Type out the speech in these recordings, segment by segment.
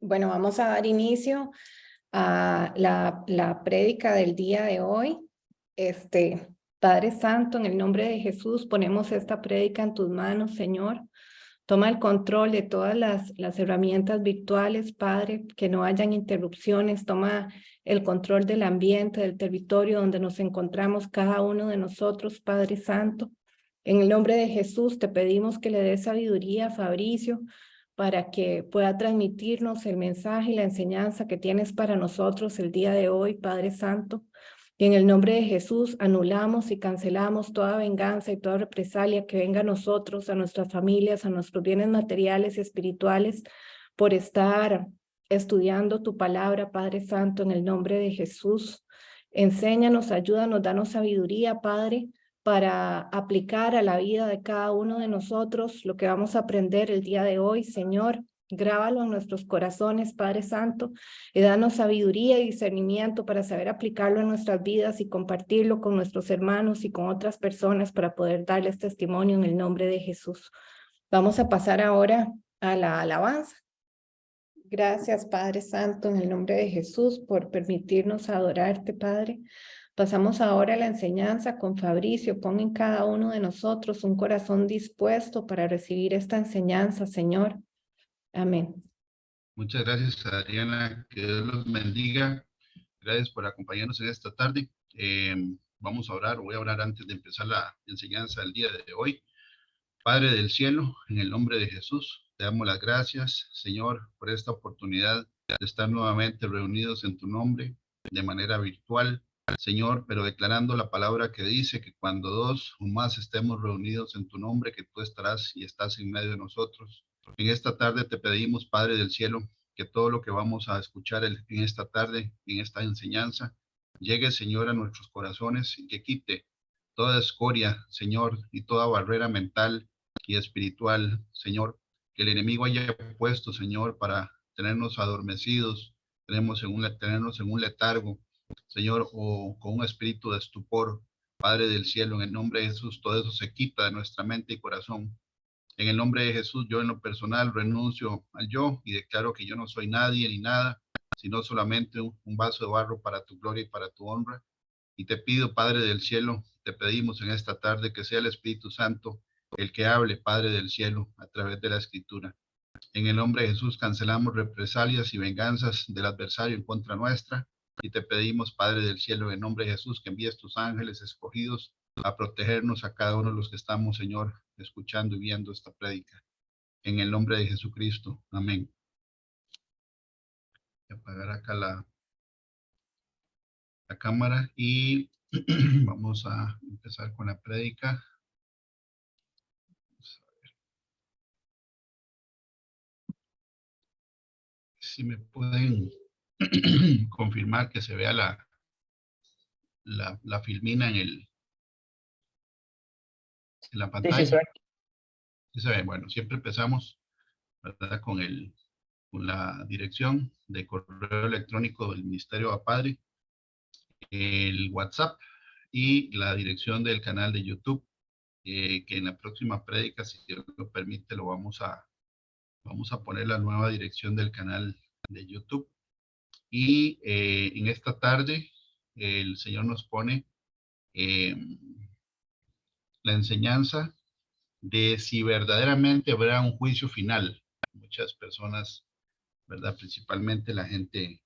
Bueno, vamos a dar inicio a la prédica del día de hoy. Padre Santo, en el nombre de Jesús, ponemos esta prédica en tus manos, Señor. Toma el control de todas las herramientas virtuales, Padre, que no hayan interrupciones. Toma el control del ambiente, del territorio donde nos encontramos cada uno de nosotros, Padre Santo. En el nombre de Jesús te pedimos que le des sabiduría a Fabricio para que pueda transmitirnos el mensaje y la enseñanza que tienes para nosotros el día de hoy, Padre Santo. Y en el nombre de Jesús anulamos y cancelamos toda venganza y toda represalia que venga a nosotros, a nuestras familias, a nuestros bienes materiales y espirituales por estar estudiando tu palabra, Padre Santo, en el nombre de Jesús. Enséñanos, ayúdanos, danos sabiduría, Padre, para aplicar a la vida de cada uno de nosotros lo que vamos a aprender el día de hoy, Señor. Grábalo en nuestros corazones, Padre Santo, y danos sabiduría y discernimiento para saber aplicarlo en nuestras vidas y compartirlo con nuestros hermanos y con otras personas para poder darles testimonio en el nombre de Jesús. Vamos a pasar ahora a la alabanza. Gracias, Padre Santo, en el nombre de Jesús, por permitirnos adorarte, Padre. Pasamos ahora a la enseñanza con Fabricio. Pon en cada uno de nosotros un corazón dispuesto para recibir esta enseñanza, Señor. Amén. Muchas gracias, Adriana. Que Dios los bendiga. Gracias por acompañarnos en esta tarde. Vamos a orar, voy a orar antes de empezar la enseñanza del día de hoy. Padre del cielo, en el nombre de Jesús, te damos las gracias, Señor, por esta oportunidad de estar nuevamente reunidos en tu nombre de manera virtual, Señor, pero declarando la palabra que dice que cuando dos o más estemos reunidos en tu nombre, que tú estarás y estás en medio de nosotros. En esta tarde te pedimos, Padre del cielo, que todo lo que vamos a escuchar en esta tarde, en esta enseñanza, llegue, Señor, a nuestros corazones y que quite toda escoria, Señor, y toda barrera mental y espiritual, Señor, que el enemigo haya puesto, Señor, para tenernos adormecidos, tenernos en un letargo, Señor, o con un espíritu de estupor. Padre del cielo, en el nombre de Jesús, todo eso se quita de nuestra mente y corazón. En el nombre de Jesús, yo en lo personal renuncio al yo y declaro que yo no soy nadie ni nada, sino solamente un vaso de barro para tu gloria y para tu honra. Y te pido, Padre del cielo, te pedimos en esta tarde que sea el Espíritu Santo el que hable, Padre del cielo, a través de la Escritura. En el nombre de Jesús cancelamos represalias y venganzas del adversario en contra nuestra. Y te pedimos, Padre del cielo, en el nombre de Jesús, que envíes tus ángeles escogidos a protegernos a cada uno de los que estamos, Señor, escuchando y viendo esta prédica. En el nombre de Jesucristo. Amén. Voy a apagar acá la cámara y vamos a empezar con la prédica. Si me pueden confirmar que se vea la filmina en la pantalla. Sí se ve. Bueno, siempre empezamos, ¿verdad? Con la dirección de correo electrónico del Ministerio a Padre, el WhatsApp y la dirección del canal de YouTube, que en la próxima prédica, si Dios lo permite, vamos a poner la nueva dirección del canal de YouTube. Y en esta tarde el Señor nos pone la enseñanza de si verdaderamente habrá un juicio final. Muchas personas, ¿verdad? Principalmente la gente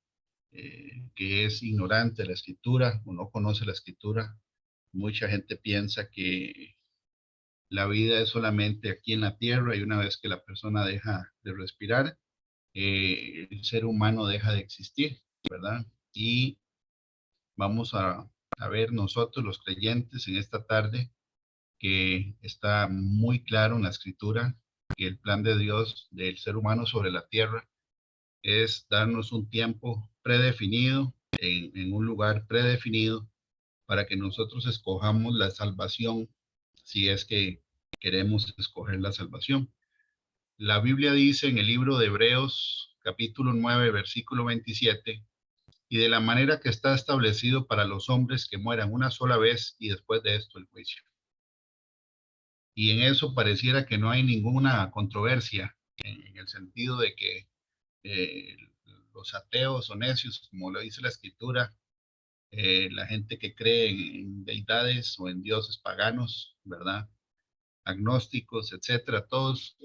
que es ignorante de la escritura o no conoce la escritura, mucha gente piensa que la vida es solamente aquí en la tierra y una vez que la persona deja de respirar, el ser humano deja de existir, ¿verdad? Y vamos a ver nosotros los creyentes en esta tarde que está muy claro en la escritura que el plan de Dios del ser humano sobre la tierra es darnos un tiempo predefinido, en un lugar predefinido, para que nosotros escojamos la salvación, si es que queremos escoger la salvación. La Biblia dice en el libro de Hebreos, capítulo 9, versículo 27, y de la manera que está establecido para los hombres que mueran una sola vez y después de esto el juicio. Y en eso pareciera que no hay ninguna controversia, en el sentido de que los ateos o necios, como lo dice la escritura, la gente que cree en deidades o en dioses paganos, ¿verdad? Agnósticos, etcétera, todos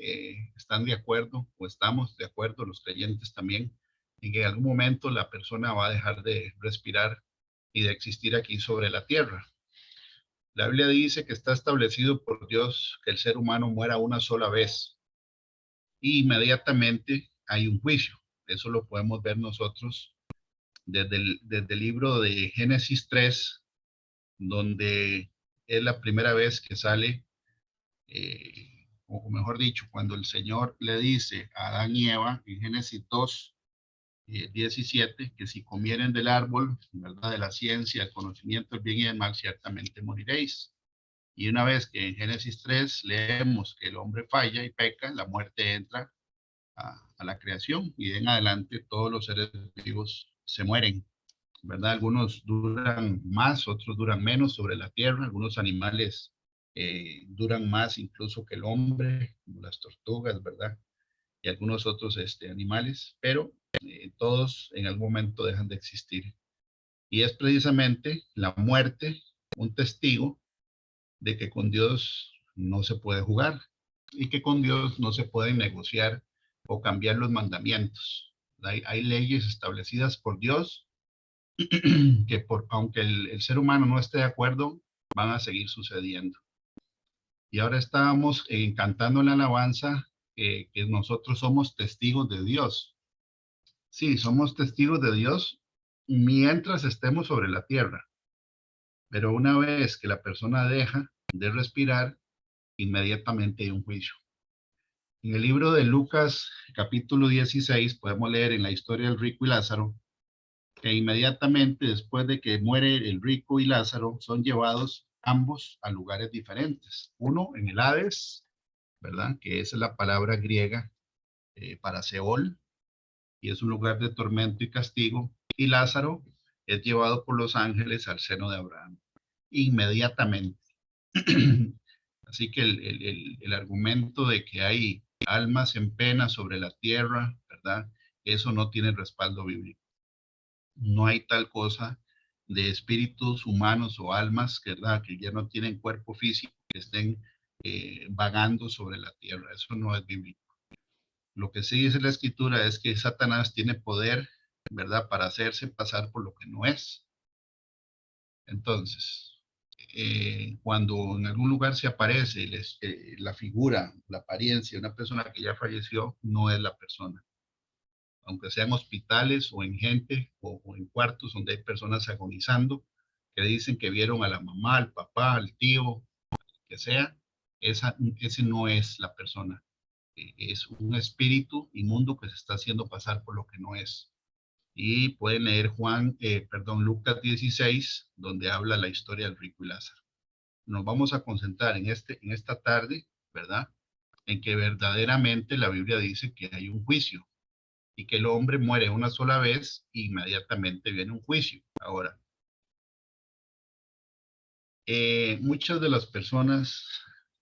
están de acuerdo o estamos de acuerdo, los creyentes también, en que en algún momento la persona va a dejar de respirar y de existir aquí sobre la tierra. La Biblia dice que está establecido por Dios que el ser humano muera una sola vez y inmediatamente hay un juicio. Eso lo podemos ver nosotros desde el libro de Génesis 3, donde es la primera vez que sale, o mejor dicho, cuando el Señor le dice a Adán y Eva en Génesis 2, 17, que si comieren del árbol, ¿verdad? De la ciencia, el conocimiento del bien y del mal, ciertamente moriréis. Y una vez que en Génesis 3 leemos que el hombre falla y peca, la muerte entra a la creación y de en adelante todos los seres vivos se mueren, ¿verdad? Algunos duran más, otros duran menos sobre la tierra, algunos animales duran más incluso que el hombre, como las tortugas, ¿verdad? Y algunos otros animales, pero todos en algún momento dejan de existir. Y es precisamente la muerte un testigo de que con Dios no se puede jugar y que con Dios no se pueden negociar o cambiar los mandamientos. Hay leyes establecidas por Dios que aunque el ser humano no esté de acuerdo, van a seguir sucediendo. Y ahora estábamos cantando en la alabanza que nosotros somos testigos de Dios. Sí, somos testigos de Dios mientras estemos sobre la tierra. Pero una vez que la persona deja de respirar, inmediatamente hay un juicio. En el libro de Lucas, capítulo 16, podemos leer en la historia del rico y Lázaro, que inmediatamente después de que muere el rico y Lázaro, son llevados ambos a lugares diferentes. Uno en el Hades, ¿verdad? Que es la palabra griega para Seol, y es un lugar de tormento y castigo. Y Lázaro es llevado por los ángeles al seno de Abraham, inmediatamente. Así que el argumento de que hay almas en pena sobre la tierra, ¿verdad? Eso no tiene respaldo bíblico. No hay tal cosa de espíritus humanos o almas, ¿verdad? Que ya no tienen cuerpo físico, que estén vagando sobre la tierra. Eso no es bíblico. Lo que sí dice la escritura es que Satanás tiene poder, ¿verdad? Para hacerse pasar por lo que no es. Entonces, cuando en algún lugar se aparece la figura, la apariencia de una persona que ya falleció, no es la persona. Aunque sean hospitales o en gente o en cuartos donde hay personas agonizando, que dicen que vieron a la mamá, al papá, al tío, que sea, ese no es la persona. Es un espíritu inmundo que se está haciendo pasar por lo que no es. Y pueden leer Lucas 16, donde habla la historia del rico y Lázaro. Nos vamos a concentrar en esta tarde, ¿verdad? En que verdaderamente la Biblia dice que hay un juicio y que el hombre muere una sola vez e inmediatamente viene un juicio. Ahora, muchas de las personas,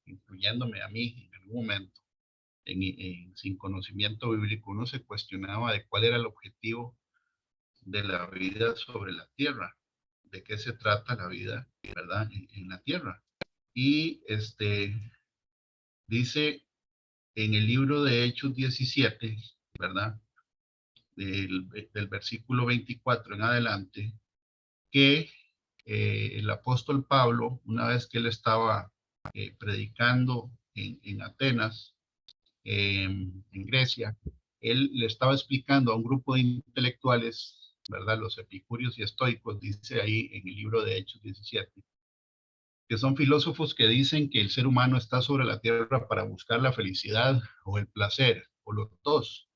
incluyéndome a mí en algún momento, sin conocimiento bíblico, uno se cuestionaba de cuál era el objetivo de la vida sobre la tierra, de qué se trata la vida, ¿verdad? En la tierra. Y dice en el libro de Hechos 17, ¿verdad? Del versículo 24 en adelante, que el apóstol Pablo, una vez que él estaba predicando en Atenas, en Grecia, él le estaba explicando a un grupo de intelectuales, ¿verdad? Los epicúreos y estoicos, dice ahí en el libro de Hechos 17, que son filósofos que dicen que el ser humano está sobre la tierra para buscar la felicidad o el placer, o los dos.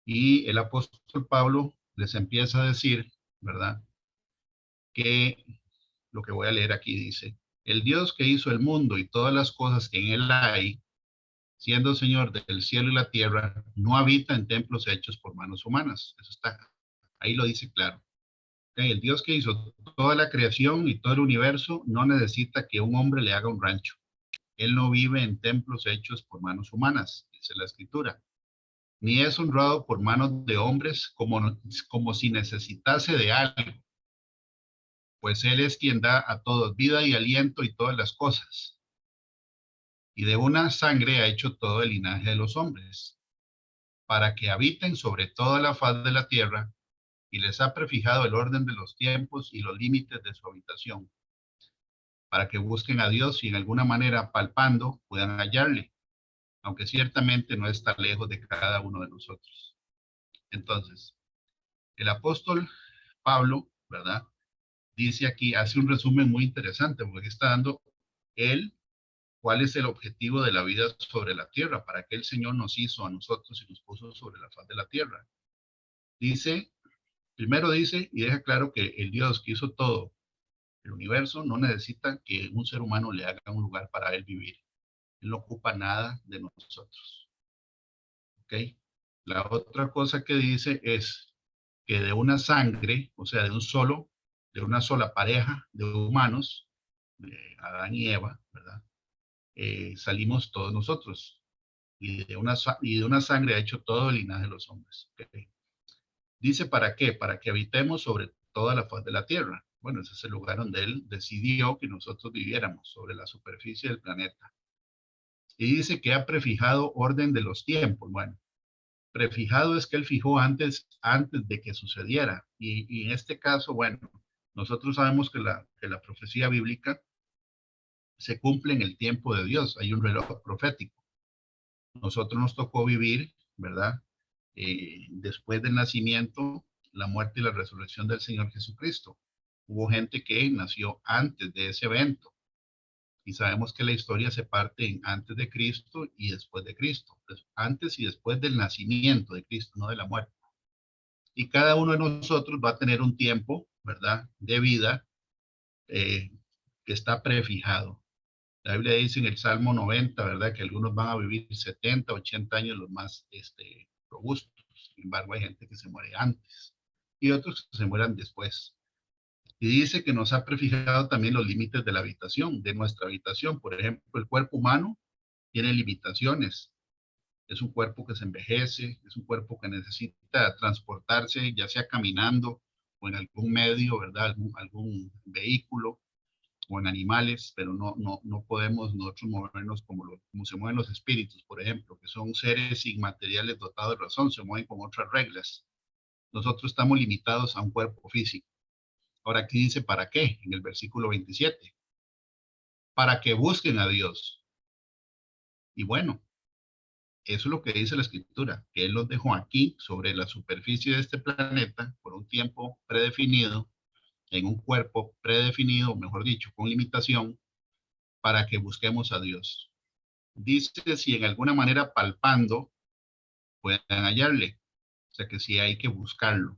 Y el apóstol Pablo les empieza a decir, ¿verdad? Que lo que voy a leer aquí dice, el Dios que hizo el mundo y todas las cosas que en él hay, siendo Señor del cielo y la tierra, no habita en templos hechos por manos humanas. Eso está, ahí lo dice claro. Okay, el Dios que hizo toda la creación y todo el universo no necesita que un hombre le haga un rancho. Él no vive en templos hechos por manos humanas, dice la escritura. ni es honrado por manos de hombres como si necesitase de algo, pues Él es quien da a todos vida y aliento y todas las cosas. Y de una sangre ha hecho todo el linaje de los hombres, para que habiten sobre toda la faz de la tierra, y les ha prefijado el orden de los tiempos y los límites de su habitación, para que busquen a Dios y en alguna manera palpando puedan hallarle, aunque ciertamente no está lejos de cada uno de nosotros. Entonces, el apóstol Pablo, ¿verdad? Dice aquí, hace un resumen muy interesante, porque está dando él cuál es el objetivo de la vida sobre la tierra, para qué el Señor nos hizo a nosotros y nos puso sobre la faz de la tierra. Dice, primero dice, y deja claro que el Dios que hizo todo, el universo, no necesita que un ser humano le haga un lugar para él vivir. Él no ocupa nada de nosotros. ¿Ok? La otra cosa que dice es que de una sangre, o sea, de una sola pareja de humanos, de Adán y Eva, ¿verdad? Salimos todos nosotros. Y de una sangre ha hecho todo el linaje de los hombres. ¿Okay? Dice, ¿para qué? Para que habitemos sobre toda la faz de la tierra. Bueno, ese es el lugar donde Él decidió que nosotros viviéramos, sobre la superficie del planeta. Y dice que ha prefijado orden de los tiempos. Bueno, prefijado es que Él fijó antes de que sucediera. Y en este caso, bueno, nosotros sabemos que la profecía bíblica se cumple en el tiempo de Dios. Hay un reloj profético. Nosotros nos tocó vivir, ¿verdad? Después del nacimiento, la muerte y la resurrección del Señor Jesucristo. Hubo gente que nació antes de ese evento y sabemos que la historia se parte en antes de Cristo y después de Cristo, pues antes y después del nacimiento de Cristo, no de la muerte. Y cada uno de nosotros va a tener un tiempo, ¿verdad?, de vida eh, que está prefijado. La Biblia dice en el Salmo 90, ¿verdad?, que algunos van a vivir 70, 80 años los más robustos. Sin embargo, hay gente que se muere antes y otros que se mueran después. Y dice que nos ha prefijado también los límites de la habitación, de nuestra habitación. Por ejemplo, el cuerpo humano tiene limitaciones. Es un cuerpo que se envejece, es un cuerpo que necesita transportarse, ya sea caminando o en algún medio, ¿verdad? Algún vehículo o en animales, pero no podemos nosotros movernos como se mueven los espíritus, por ejemplo, que son seres inmateriales dotados de razón, se mueven con otras reglas. Nosotros estamos limitados a un cuerpo físico. Ahora aquí dice, ¿para qué? En el versículo 27. Para que busquen a Dios. Y bueno, eso es lo que dice la escritura, que Él los dejó aquí sobre la superficie de este planeta por un tiempo predefinido, en un cuerpo predefinido, mejor dicho, con limitación, para que busquemos a Dios. Dice si en alguna manera palpando puedan hallarle, o sea que sí hay que buscarlo.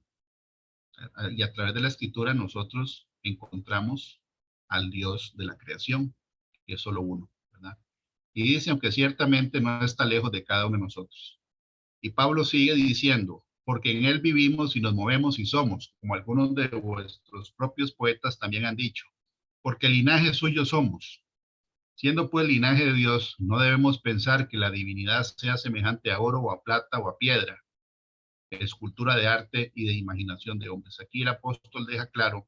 Y a través de la escritura nosotros encontramos al Dios de la creación, que es solo uno, ¿verdad? Y dice, aunque ciertamente no está lejos de cada uno de nosotros. Y Pablo sigue diciendo, porque en él vivimos y nos movemos y somos, como algunos de vuestros propios poetas también han dicho, porque el linaje suyo somos. Siendo pues linaje de Dios, no debemos pensar que la divinidad sea semejante a oro o a plata o a piedra, escultura de arte y de imaginación de hombres. Aquí el apóstol deja claro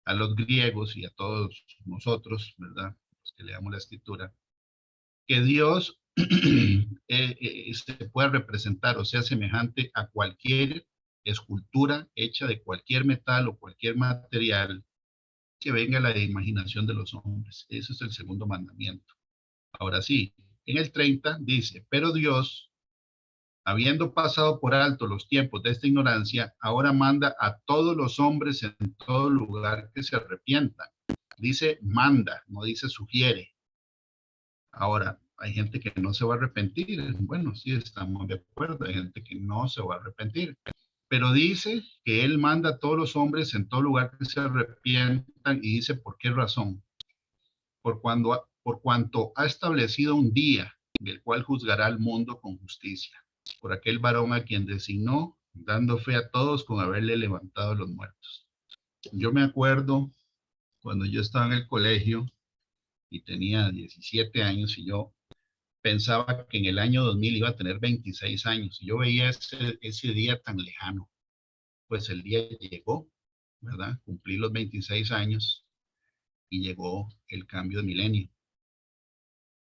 a los griegos y a todos nosotros, ¿verdad? Los que leamos la escritura, que Dios se puede representar o sea semejante a cualquier escultura hecha de cualquier metal o cualquier material que venga a la imaginación de los hombres. Ese es el segundo mandamiento. Ahora sí, en el 30 dice, pero Dios, habiendo pasado por alto los tiempos de esta ignorancia, ahora manda a todos los hombres en todo lugar que se arrepientan. Dice manda, no dice sugiere. Ahora, hay gente que no se va a arrepentir. Bueno, sí, estamos de acuerdo. Hay gente que no se va a arrepentir. Pero dice que Él manda a todos los hombres en todo lugar que se arrepientan y dice, ¿por qué razón? Por cuanto ha establecido un día en el cual juzgará al mundo con justicia, por aquel varón a quien designó, dando fe a todos con haberle levantado los muertos. Yo me acuerdo cuando yo estaba en el colegio y tenía 17 años y yo pensaba que en el año 2000 iba a tener 26 años. Yo veía ese día tan lejano. Pues el día llegó, ¿verdad? Cumplí los 26 años y llegó el cambio de milenio.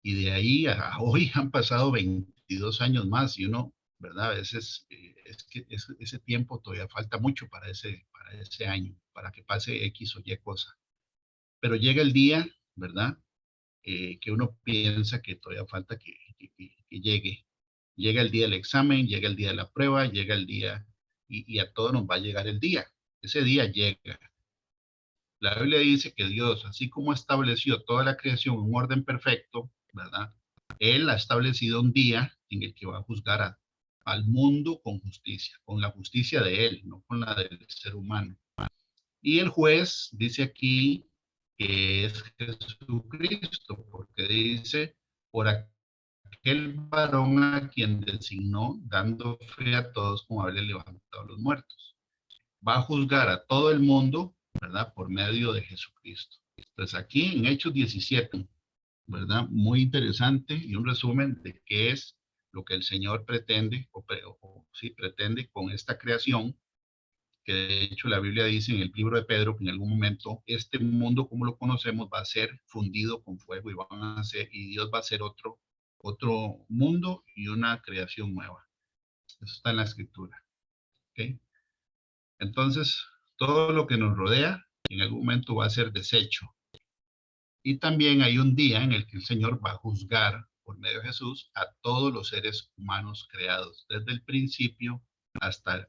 Y de ahí a hoy han pasado 22 años más y uno, ¿verdad? A veces es que ese tiempo todavía falta mucho para ese año, para que pase X o Y cosa. Pero llega el día, ¿verdad? Que uno piensa que todavía falta que llegue. Llega el día del examen, llega el día de la prueba, llega el día y a todos nos va a llegar el día. Ese día llega. La Biblia dice que Dios, así como estableció toda la creación en un orden perfecto, ¿verdad? Él ha establecido un día en el que va a juzgar al mundo con justicia, con la justicia de Él, no con la del ser humano. Y el juez dice aquí que es Jesucristo, porque dice, por aquel varón a quien designó, dando fe a todos como haberle levantado a los muertos. Va a juzgar a todo el mundo, ¿verdad? Por medio de Jesucristo. Entonces aquí en Hechos 17, ¿verdad? Muy interesante y un resumen de qué es lo que el Señor pretende, o sí, pretende con esta creación, que de hecho la Biblia dice en el libro de Pedro que en algún momento este mundo como lo conocemos va a ser fundido con fuego y Dios va a hacer otro mundo y una creación nueva. Eso está en la escritura. ¿Okay? Entonces, todo lo que nos rodea en algún momento va a ser deshecho. Y también hay un día en el que el Señor va a juzgar por medio de Jesús a todos los seres humanos creados, desde el principio hasta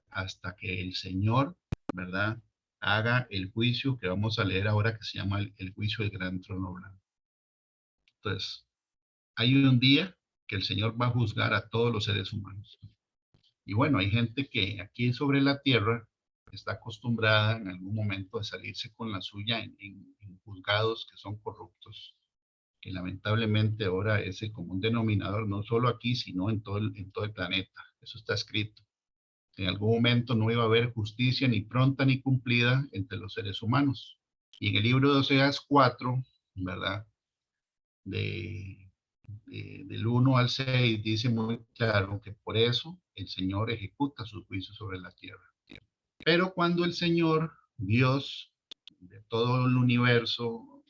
que el Señor, ¿verdad? Haga el juicio que vamos a leer ahora, que se llama el juicio del gran trono blanco. Entonces, hay un día que el Señor va a juzgar a todos los seres humanos. Y bueno, hay gente que aquí sobre la tierra está acostumbrada en algún momento a salirse con la suya en juzgados que son corruptos, que lamentablemente ahora es el común denominador, no solo aquí, sino en todo el planeta. Eso está escrito. En algún momento no iba a haber justicia ni pronta ni cumplida entre los seres humanos. Y en el libro de Oseas 4, ¿verdad? Del 1 al 6 dice muy claro que por eso el Señor ejecuta sus juicios sobre la tierra. Pero cuando el Señor, Dios de todo el universo,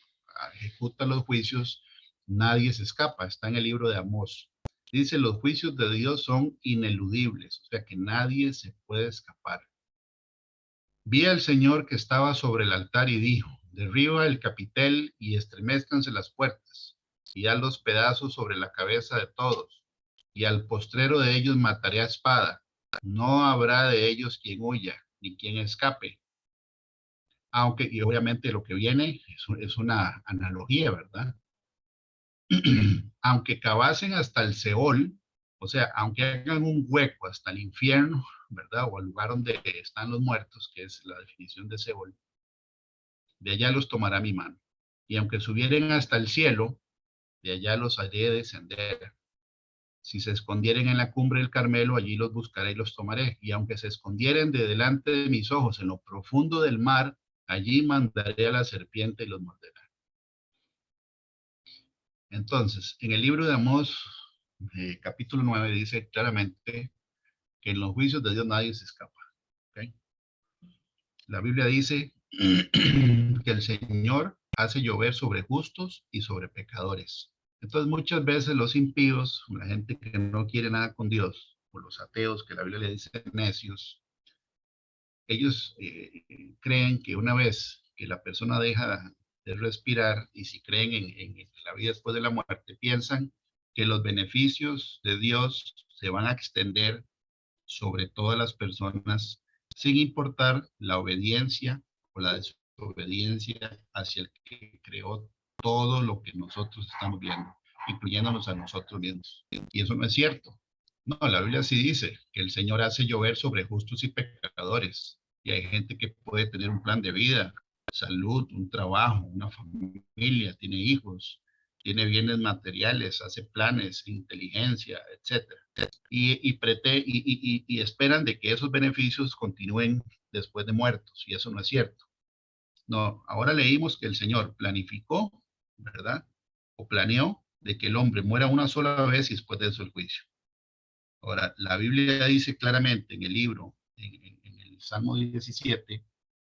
ejecuta los juicios, nadie se escapa. Está en el libro de Amós. Dice, los juicios de Dios son ineludibles, o sea que nadie se puede escapar. Vi al Señor que estaba sobre el altar y dijo, derriba el capitel y estremezcanse las puertas, y haz los pedazos sobre la cabeza de todos, y al postrero de ellos mataré a espada. No habrá de ellos quien huya, ni quien escape. Aunque, y obviamente lo que viene es una analogía, ¿verdad? Aunque cavasen hasta el Seol, o sea, aunque hagan un hueco hasta el infierno, ¿verdad? O al lugar donde están los muertos, que es la definición de Seol, de allá los tomará mi mano. Y aunque subieren hasta el cielo, de allá los haré descender. Si se escondieren en la cumbre del Carmelo, allí los buscaré y los tomaré. Y aunque se escondieren de delante de mis ojos en lo profundo del mar, allí mandaré a la serpiente y los morderá. Entonces, en el libro de Amós, capítulo 9, dice claramente que en los juicios de Dios nadie se escapa. ¿Okay? La Biblia dice que el Señor hace llover sobre justos y sobre pecadores. Entonces, muchas veces los impíos, la gente que no quiere nada con Dios, o los ateos que la Biblia le dice necios, ellos creen que una vez que la persona deja de respirar y si creen en la vida después de la muerte, piensan que los beneficios de Dios se van a extender sobre todas las personas sin importar la obediencia o la desobediencia hacia el que creó todo lo que nosotros estamos viendo, incluyéndonos a nosotros mismos. Y eso no es cierto. No, la Biblia sí dice que el Señor hace llover sobre justos y pecadores. Y hay gente que puede tener un plan de vida, salud, un trabajo, una familia, tiene hijos, tiene bienes materiales, hace planes, inteligencia, etcétera. Y esperan de que esos beneficios continúen después de muertos. Y eso no es cierto. No, ahora leímos que el Señor planificó, ¿verdad? O planeó de que el hombre muera una sola vez y después de eso el juicio. Ahora, la Biblia dice claramente en el libro, en el Salmo 17,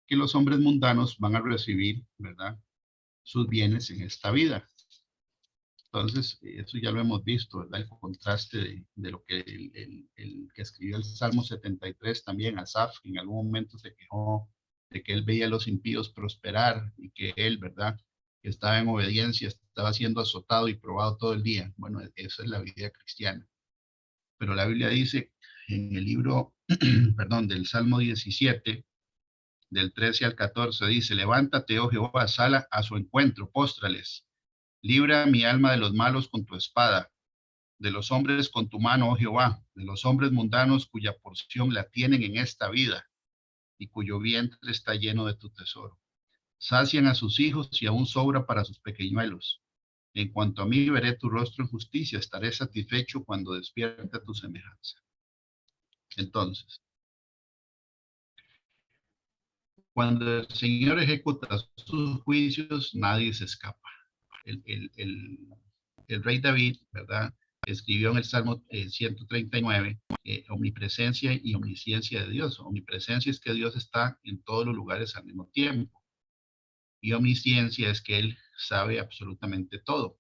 que los hombres mundanos van a recibir, ¿verdad?, sus bienes en esta vida. Entonces, eso ya lo hemos visto, ¿verdad? El contraste de lo que el que escribió el Salmo 73 también, Asaf, en algún momento se quejó de que él veía a los impíos prosperar y que él, ¿verdad?, que estaba en obediencia, estaba siendo azotado y probado todo el día. Bueno, esa es la vida cristiana. Pero la Biblia dice en el libro, perdón, del Salmo 17, del 13 al 14, dice, levántate, oh Jehová, sala a su encuentro, póstrales. Libra mi alma de los malos con tu espada, de los hombres con tu mano, oh Jehová, de los hombres mundanos cuya porción la tienen en esta vida y cuyo vientre está lleno de tu tesoro. Sacian a sus hijos y aún sobra para sus pequeñuelos. En cuanto a mí, veré tu rostro en justicia, estaré satisfecho cuando despierta tu semejanza. Entonces, cuando el Señor ejecuta sus juicios, nadie se escapa. El, el, el, el rey David, ¿verdad?, escribió en el Salmo 139, omnipresencia y omnisciencia de Dios. Omnipresencia es que Dios está en todos los lugares al mismo tiempo. Y omnisciencia es que Él sabe absolutamente todo.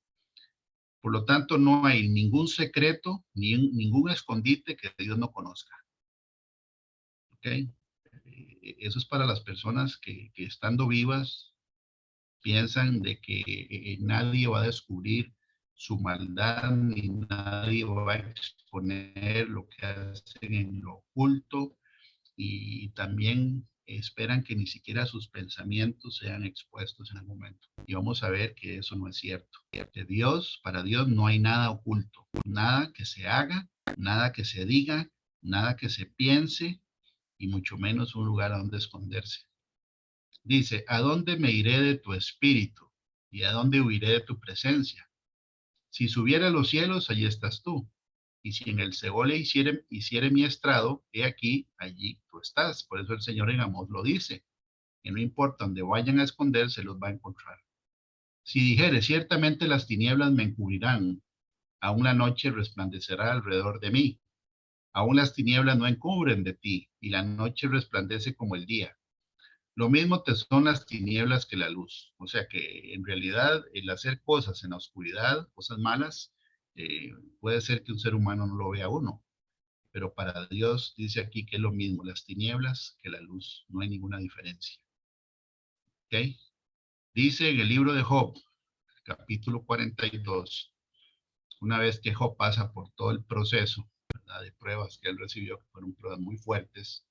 Por lo tanto, no hay ningún secreto, ni ningún escondite que Dios no conozca. ¿Ok? Eso es para las personas que estando vivas piensan de que nadie va a descubrir su maldad ni nadie va a exponer lo que hacen en lo oculto y también esperan que ni siquiera sus pensamientos sean expuestos en el momento. Y vamos a ver que eso no es cierto. Que Dios, para Dios no hay nada oculto, nada que se haga, nada que se diga, nada que se piense y mucho menos un lugar a donde esconderse. Dice, ¿a dónde me iré de tu espíritu? ¿Y a dónde huiré de tu presencia? Si subiera a los cielos, allí estás tú. Y si en el Seol hiciere mi estrado, he aquí, allí tú estás. Por eso el Señor en Amós lo dice, que no importa donde vayan a esconderse, los va a encontrar. Si dijere, ciertamente las tinieblas me encubrirán, aún la noche resplandecerá alrededor de mí. Aún las tinieblas no encubren de ti, y la noche resplandece como el día. Lo mismo te son las tinieblas que la luz. O sea que en realidad el hacer cosas en la oscuridad, cosas malas, puede ser que un ser humano no lo vea uno. Pero para Dios dice aquí que es lo mismo las tinieblas que la luz. No hay ninguna diferencia. ¿Ok? Dice en el libro de Job, capítulo 42, una vez que Job pasa por todo el proceso, ¿verdad?, de pruebas que él recibió, que fueron pruebas muy fuertes,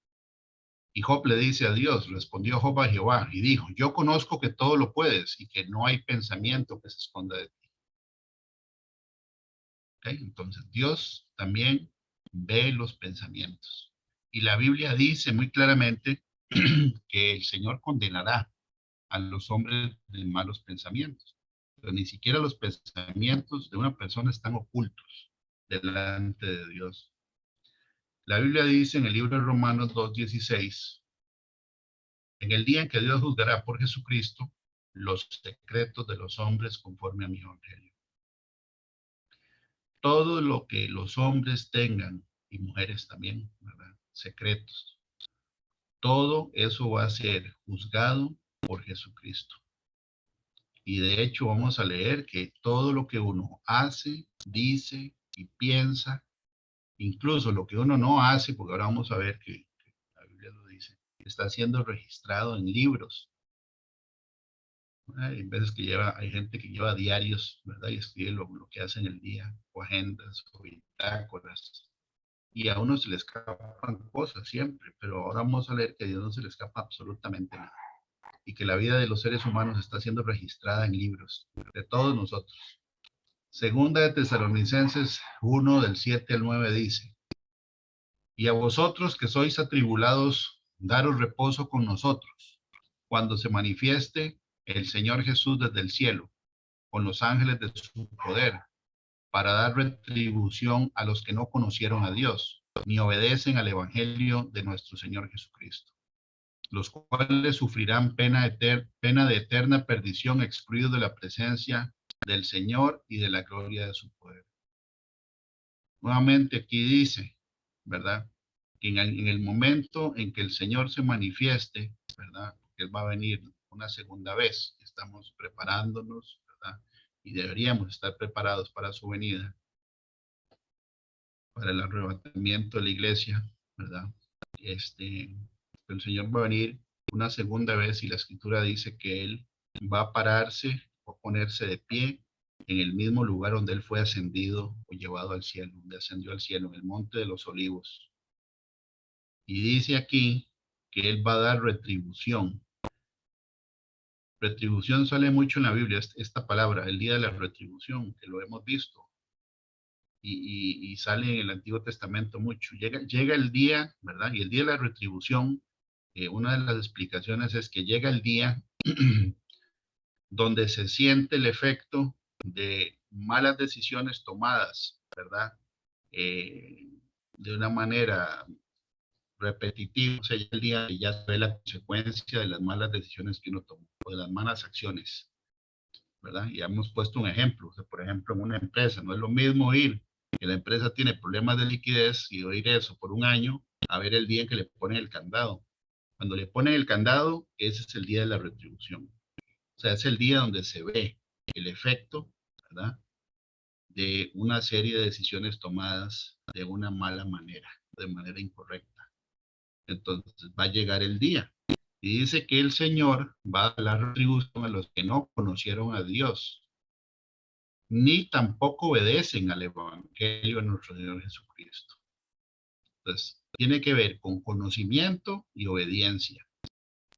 y Job le dice a Dios, respondió Job a Jehová y dijo, yo conozco que todo lo puedes y que no hay pensamiento que se esconda de ti. ¿Okay? Entonces Dios también ve los pensamientos. Y la Biblia dice muy claramente que el Señor condenará a los hombres de malos pensamientos. Pero ni siquiera los pensamientos de una persona están ocultos delante de Dios. La Biblia dice en el libro de Romanos 2:16, en el día en que Dios juzgará por Jesucristo los secretos de los hombres conforme a mi evangelio. Todo lo que los hombres tengan, y mujeres también, ¿verdad?, secretos, todo eso va a ser juzgado por Jesucristo. Y de hecho vamos a leer que todo lo que uno hace, dice y piensa, incluso lo que uno no hace, porque ahora vamos a ver que la Biblia lo dice, está siendo registrado en libros. Hay veces que hay gente que lleva diarios, ¿verdad? Y escribe lo que hace en el día, o agendas, o bitácoras. Y a uno se le escapan cosas siempre, pero ahora vamos a leer que a Dios no se le escapa absolutamente nada. Y que la vida de los seres humanos está siendo registrada en libros, de todos nosotros. Segunda de Tesalonicenses 1, del 7 al 9 dice, y a vosotros que sois atribulados, daros reposo con nosotros, cuando se manifieste el Señor Jesús desde el cielo, con los ángeles de su poder, para dar retribución a los que no conocieron a Dios, ni obedecen al Evangelio de nuestro Señor Jesucristo, los cuales sufrirán pena de eterna perdición, excluidos de la presencia del Señor y de la gloria de su poder. Nuevamente aquí dice, ¿verdad? Que en el momento en que el Señor se manifieste, ¿verdad? Él va a venir una segunda vez. Estamos preparándonos, ¿verdad? Y deberíamos estar preparados para su venida, para el arrebatamiento de la iglesia, ¿verdad? El Señor va a venir una segunda vez y la escritura dice que Él va a pararse o ponerse de pie en el mismo lugar donde Él fue ascendido o llevado al cielo, donde ascendió al cielo, en el monte de los olivos. Y dice aquí que Él va a dar retribución. Retribución sale mucho en la Biblia, esta palabra, el día de la retribución, que lo hemos visto. Y sale en el Antiguo Testamento mucho. Llega el día, ¿verdad? Y el día de la retribución, una de las explicaciones es que llega el día donde se siente el efecto de malas decisiones tomadas, ¿verdad? De una manera repetitiva, o sea, el día que ya se ve la consecuencia de las malas decisiones que uno tomó, o de las malas acciones, ¿verdad? Y hemos puesto un ejemplo, o sea, por ejemplo, en una empresa, no es lo mismo oír que la empresa tiene problemas de liquidez y oír eso por un año, a ver el día en que le ponen el candado. Cuando le ponen el candado, ese es el día de la retribución. O sea, es el día donde se ve el efecto, ¿verdad? De una serie de decisiones tomadas de una mala manera, de manera incorrecta. Entonces va a llegar el día. Y dice que el Señor va a dar la retribución a los que no conocieron a Dios, ni tampoco obedecen al Evangelio de nuestro Señor Jesucristo. Entonces, tiene que ver con conocimiento y obediencia.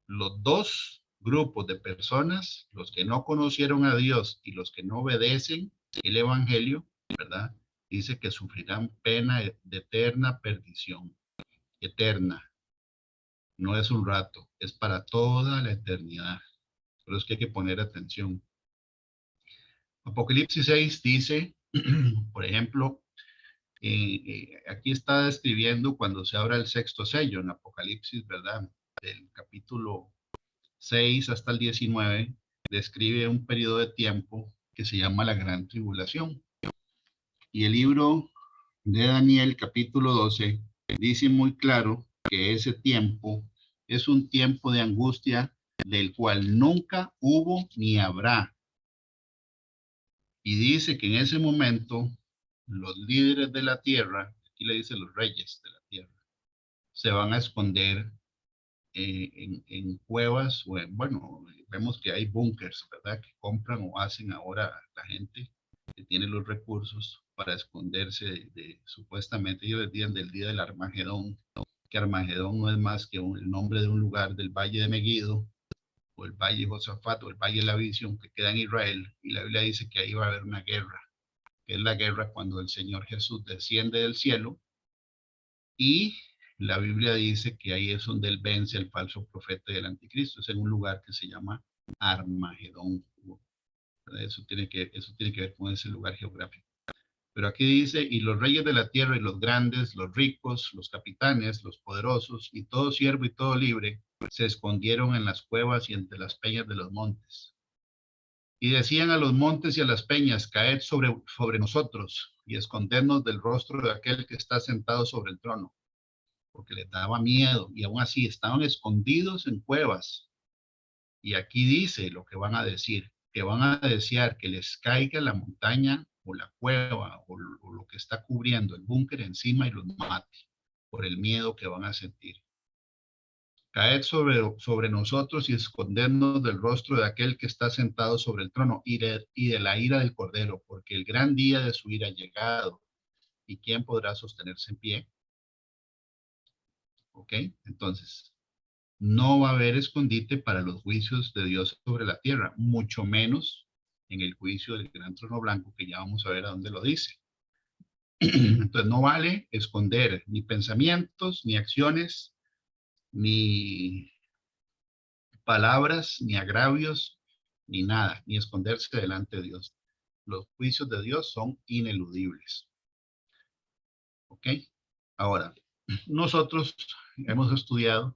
Los dos grupos de personas, los que no conocieron a Dios y los que no obedecen el Evangelio, ¿verdad? Dice que sufrirán pena de eterna perdición, eterna. No es un rato, es para toda la eternidad. Pero es que hay que poner atención. Apocalipsis 6 dice, por ejemplo, aquí está describiendo cuando se abra el sexto sello en Apocalipsis, ¿verdad? Del capítulo 6 hasta el 19, describe un periodo de tiempo que se llama la Gran Tribulación. Y el libro de Daniel, capítulo 12, dice muy claro que ese tiempo es un tiempo de angustia del cual nunca hubo ni habrá. Y dice que en ese momento los líderes de la tierra, aquí le dice los reyes de la tierra, se van a esconder en cuevas, o bueno, vemos que hay búnkers, ¿verdad? Que compran o hacen ahora la gente que tiene los recursos para esconderse supuestamente ellos decían del día del Armagedón, que Armagedón no es más que el nombre de un lugar del Valle de Megiddo, o el Valle de Josafat, o el Valle de la Visión, que queda en Israel, y la Biblia dice que ahí va a haber una guerra, que es la guerra cuando el Señor Jesús desciende del cielo, y la Biblia dice que ahí es donde él vence al falso profeta y el anticristo. Es en un lugar que se llama Armagedón. Eso tiene que ver con ese lugar geográfico. Pero aquí dice, y los reyes de la tierra y los grandes, los ricos, los capitanes, los poderosos, y todo siervo y todo libre, se escondieron en las cuevas y entre las peñas de los montes. Y decían a los montes y a las peñas, caed sobre nosotros y escondernos del rostro de aquel que está sentado sobre el trono, porque les daba miedo y aún así estaban escondidos en cuevas. Y aquí dice lo que van a decir, que van a desear que les caiga la montaña o la cueva o lo que está cubriendo el búnker encima y los mate por el miedo que van a sentir. Caed sobre nosotros y escondernos del rostro de aquel que está sentado sobre el trono y de la ira del Cordero, porque el gran día de su ira ha llegado. ¿Y quién podrá sostenerse en pie? ¿Ok? Entonces, no va a haber escondite para los juicios de Dios sobre la tierra, mucho menos en el juicio del gran trono blanco, que ya vamos a ver a dónde lo dice. Entonces, no vale esconder ni pensamientos, ni acciones, ni palabras, ni agravios, ni nada, ni esconderse delante de Dios. Los juicios de Dios son ineludibles. ¿Ok? Ahora, nosotros hemos estudiado,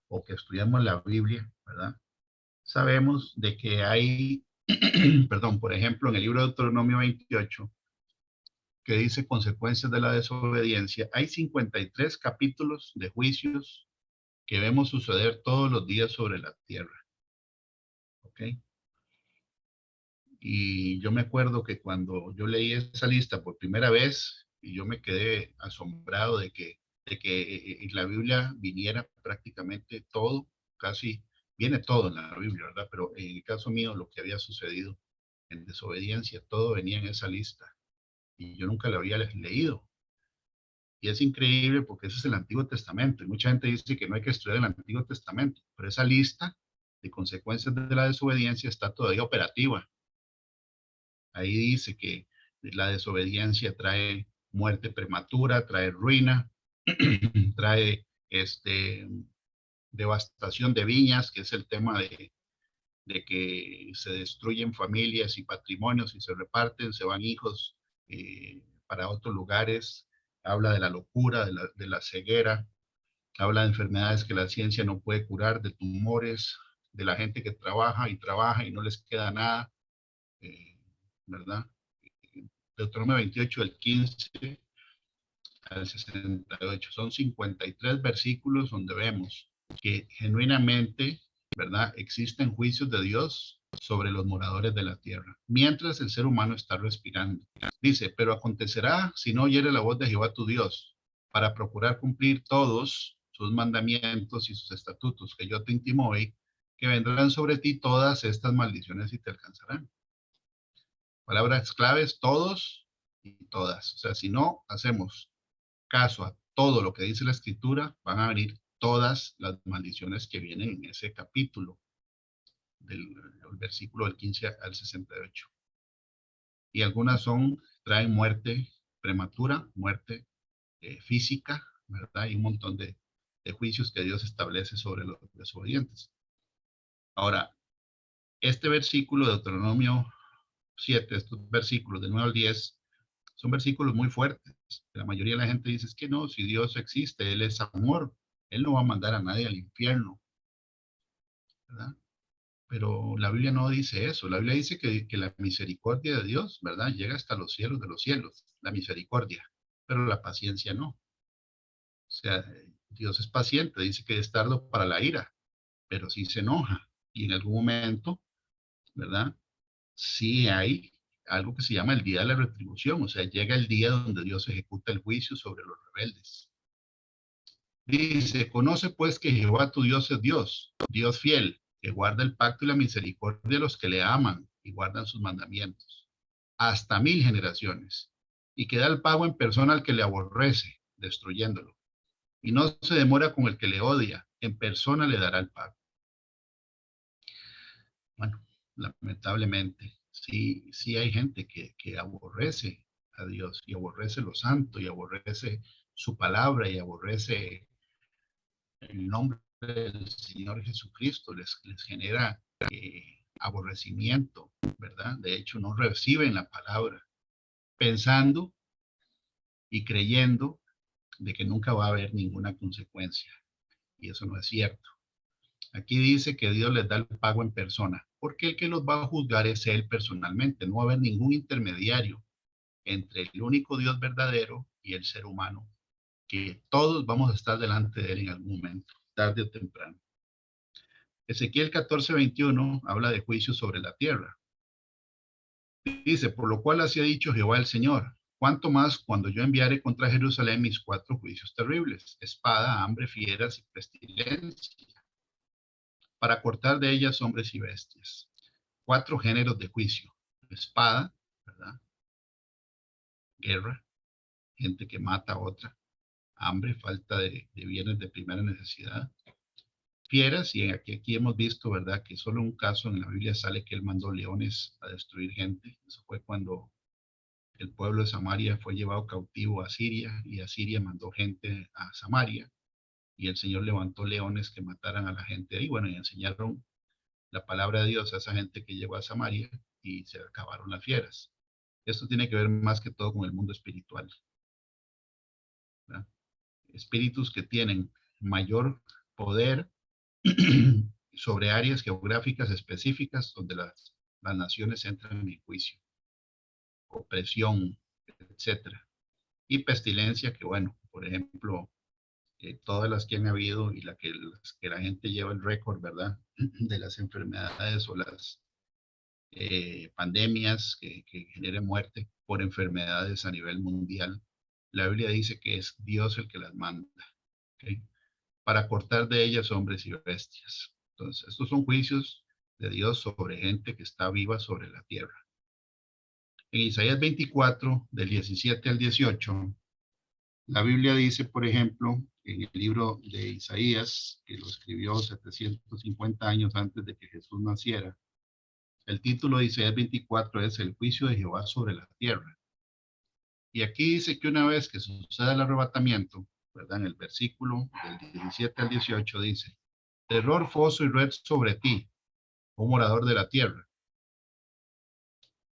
o que estudiamos la Biblia, ¿verdad? Sabemos de que hay perdón, por ejemplo, en el libro de Deuteronomio 28, que dice consecuencias de la desobediencia, hay 53 capítulos de juicios que vemos suceder todos los días sobre la tierra. ¿Ok? Y yo me acuerdo que cuando yo leí esa lista por primera vez, y yo me quedé asombrado de que en la Biblia viniera prácticamente todo, casi viene todo en la Biblia, ¿verdad? Pero en el caso mío, lo que había sucedido en desobediencia, todo venía en esa lista. Y yo nunca la había leído. Y es increíble porque ese es el Antiguo Testamento. Y mucha gente dice que no hay que estudiar el Antiguo Testamento, pero esa lista de consecuencias de la desobediencia está todavía operativa. Ahí dice que la desobediencia trae muerte prematura, trae ruina, trae devastación de viñas, que es el tema de que se destruyen familias y patrimonios y se reparten, se van hijos para otros lugares. Habla de la locura, de la ceguera, habla de enfermedades que la ciencia no puede curar, de tumores, de la gente que trabaja y no les queda nada, eh, ¿verdad? Deuteronomio 28, del 15 al 68. Son 53 versículos donde vemos que genuinamente, ¿verdad? Existen juicios de Dios sobre los moradores de la tierra, mientras el ser humano está respirando. Dice, pero acontecerá si no oyere la voz de Jehová tu Dios, para procurar cumplir todos sus mandamientos y sus estatutos que yo te intimo hoy, que vendrán sobre ti todas estas maldiciones y te alcanzarán. Palabras claves, todos y todas. O sea, si no hacemos caso a todo lo que dice la escritura, van a venir todas las maldiciones que vienen en ese capítulo del versículo del 15 al 68. Y algunas traen muerte prematura, muerte física, ¿verdad? Y un montón de juicios que Dios establece sobre los desobedientes. Ahora, este versículo de Deuteronomio 7, estos versículos del 9 al 10, son versículos muy fuertes. La mayoría de la gente dice, es que no, si Dios existe, Él es amor, Él no va a mandar a nadie al infierno, ¿verdad? Pero la Biblia no dice eso. La Biblia dice que la misericordia de Dios, ¿verdad? Llega hasta los cielos de los cielos, la misericordia, pero la paciencia no. O sea, Dios es paciente, dice que es tardo para la ira, pero sí se enoja. Y en algún momento, ¿verdad? Sí hay algo que se llama el día de la retribución, o sea, llega el día donde Dios ejecuta el juicio sobre los rebeldes. Dice, conoce pues que Jehová tu Dios es Dios, Dios fiel, que guarda el pacto y la misericordia de los que le aman y guardan sus mandamientos, hasta 1000 generaciones, y que da el pago en persona al que le aborrece, destruyéndolo, y no se demora con el que le odia, en persona le dará el pago. Bueno, lamentablemente, sí hay gente que aborrece a Dios y aborrece lo santo y aborrece su palabra y aborrece el nombre del Señor Jesucristo, les genera aborrecimiento, ¿verdad? De hecho, no reciben la palabra, pensando y creyendo de que nunca va a haber ninguna consecuencia. Y eso no es cierto. Aquí dice que Dios les da el pago en persona, porque el que los va a juzgar es Él personalmente. No va a haber ningún intermediario entre el único Dios verdadero y el ser humano, que todos vamos a estar delante de Él en algún momento, tarde o temprano. Ezequiel 14:21 habla de juicio sobre la tierra. Dice, por lo cual así ha dicho Jehová el Señor, cuánto más cuando yo enviare contra Jerusalén mis 4 juicios terribles, espada, hambre, fieras y pestilencia, para cortar de ellas hombres y bestias. 4 géneros de juicio: espada, ¿verdad? Guerra, gente que mata a otra; hambre, falta de bienes de primera necesidad; fieras, y aquí hemos visto, ¿verdad? Que solo un caso en la Biblia sale que él mandó leones a destruir gente. Eso fue cuando el pueblo de Samaria fue llevado cautivo a Siria, y a Siria mandó gente a Samaria, y el Señor levantó leones que mataran a la gente ahí. Bueno, y enseñaron la palabra de Dios a esa gente que llegó a Samaria, y se acabaron las fieras. Esto tiene que ver más que todo con el mundo espiritual, ¿verdad? Espíritus que tienen mayor poder sobre áreas geográficas específicas donde las naciones entran en juicio, opresión, etcétera. Y pestilencia, que bueno, por ejemplo, todas las que han habido y las que la gente lleva el récord, ¿verdad? De las enfermedades o las pandemias que generen muerte por enfermedades a nivel mundial. La Biblia dice que es Dios el que las manda, ¿okay? Para cortar de ellas hombres y bestias. Entonces, estos son juicios de Dios sobre gente que está viva sobre la tierra. En Isaías 24, del 17 al 18, la Biblia dice, por ejemplo, en el libro de Isaías, que lo escribió 750 años antes de que Jesús naciera, el título de Isaías 24 es El juicio de Jehová sobre la tierra. Y aquí dice que una vez que suceda el arrebatamiento, ¿verdad? En el versículo del 17 al 18 dice, terror, foso y red sobre ti, oh morador de la tierra.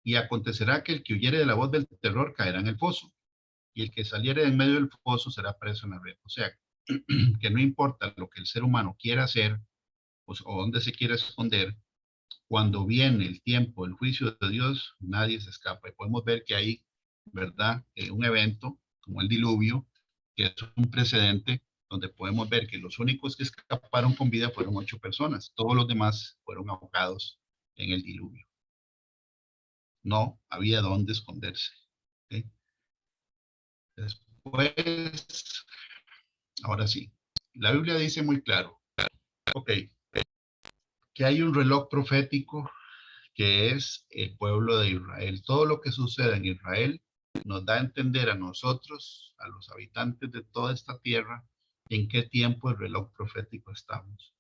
Y acontecerá que el que huyere de la voz del terror caerá en el foso, y el que saliere en medio del foso será preso en la red. O sea, que no importa lo que el ser humano quiera hacer o dónde se quiera esconder, cuando viene el tiempo, el juicio de Dios, nadie se escapa. Y podemos ver que hay, ¿verdad? Un evento como el diluvio, que es un precedente donde podemos ver que los únicos que escaparon con vida fueron 8 personas. Todos los demás fueron ahogados en el diluvio. No había dónde esconderse. ¿Okay? Después, ahora sí, la Biblia dice muy claro, ok, que hay un reloj profético que es el pueblo de Israel. Todo lo que sucede en Israel nos da a entender a nosotros, a los habitantes de toda esta tierra, en qué tiempo el reloj profético estamos.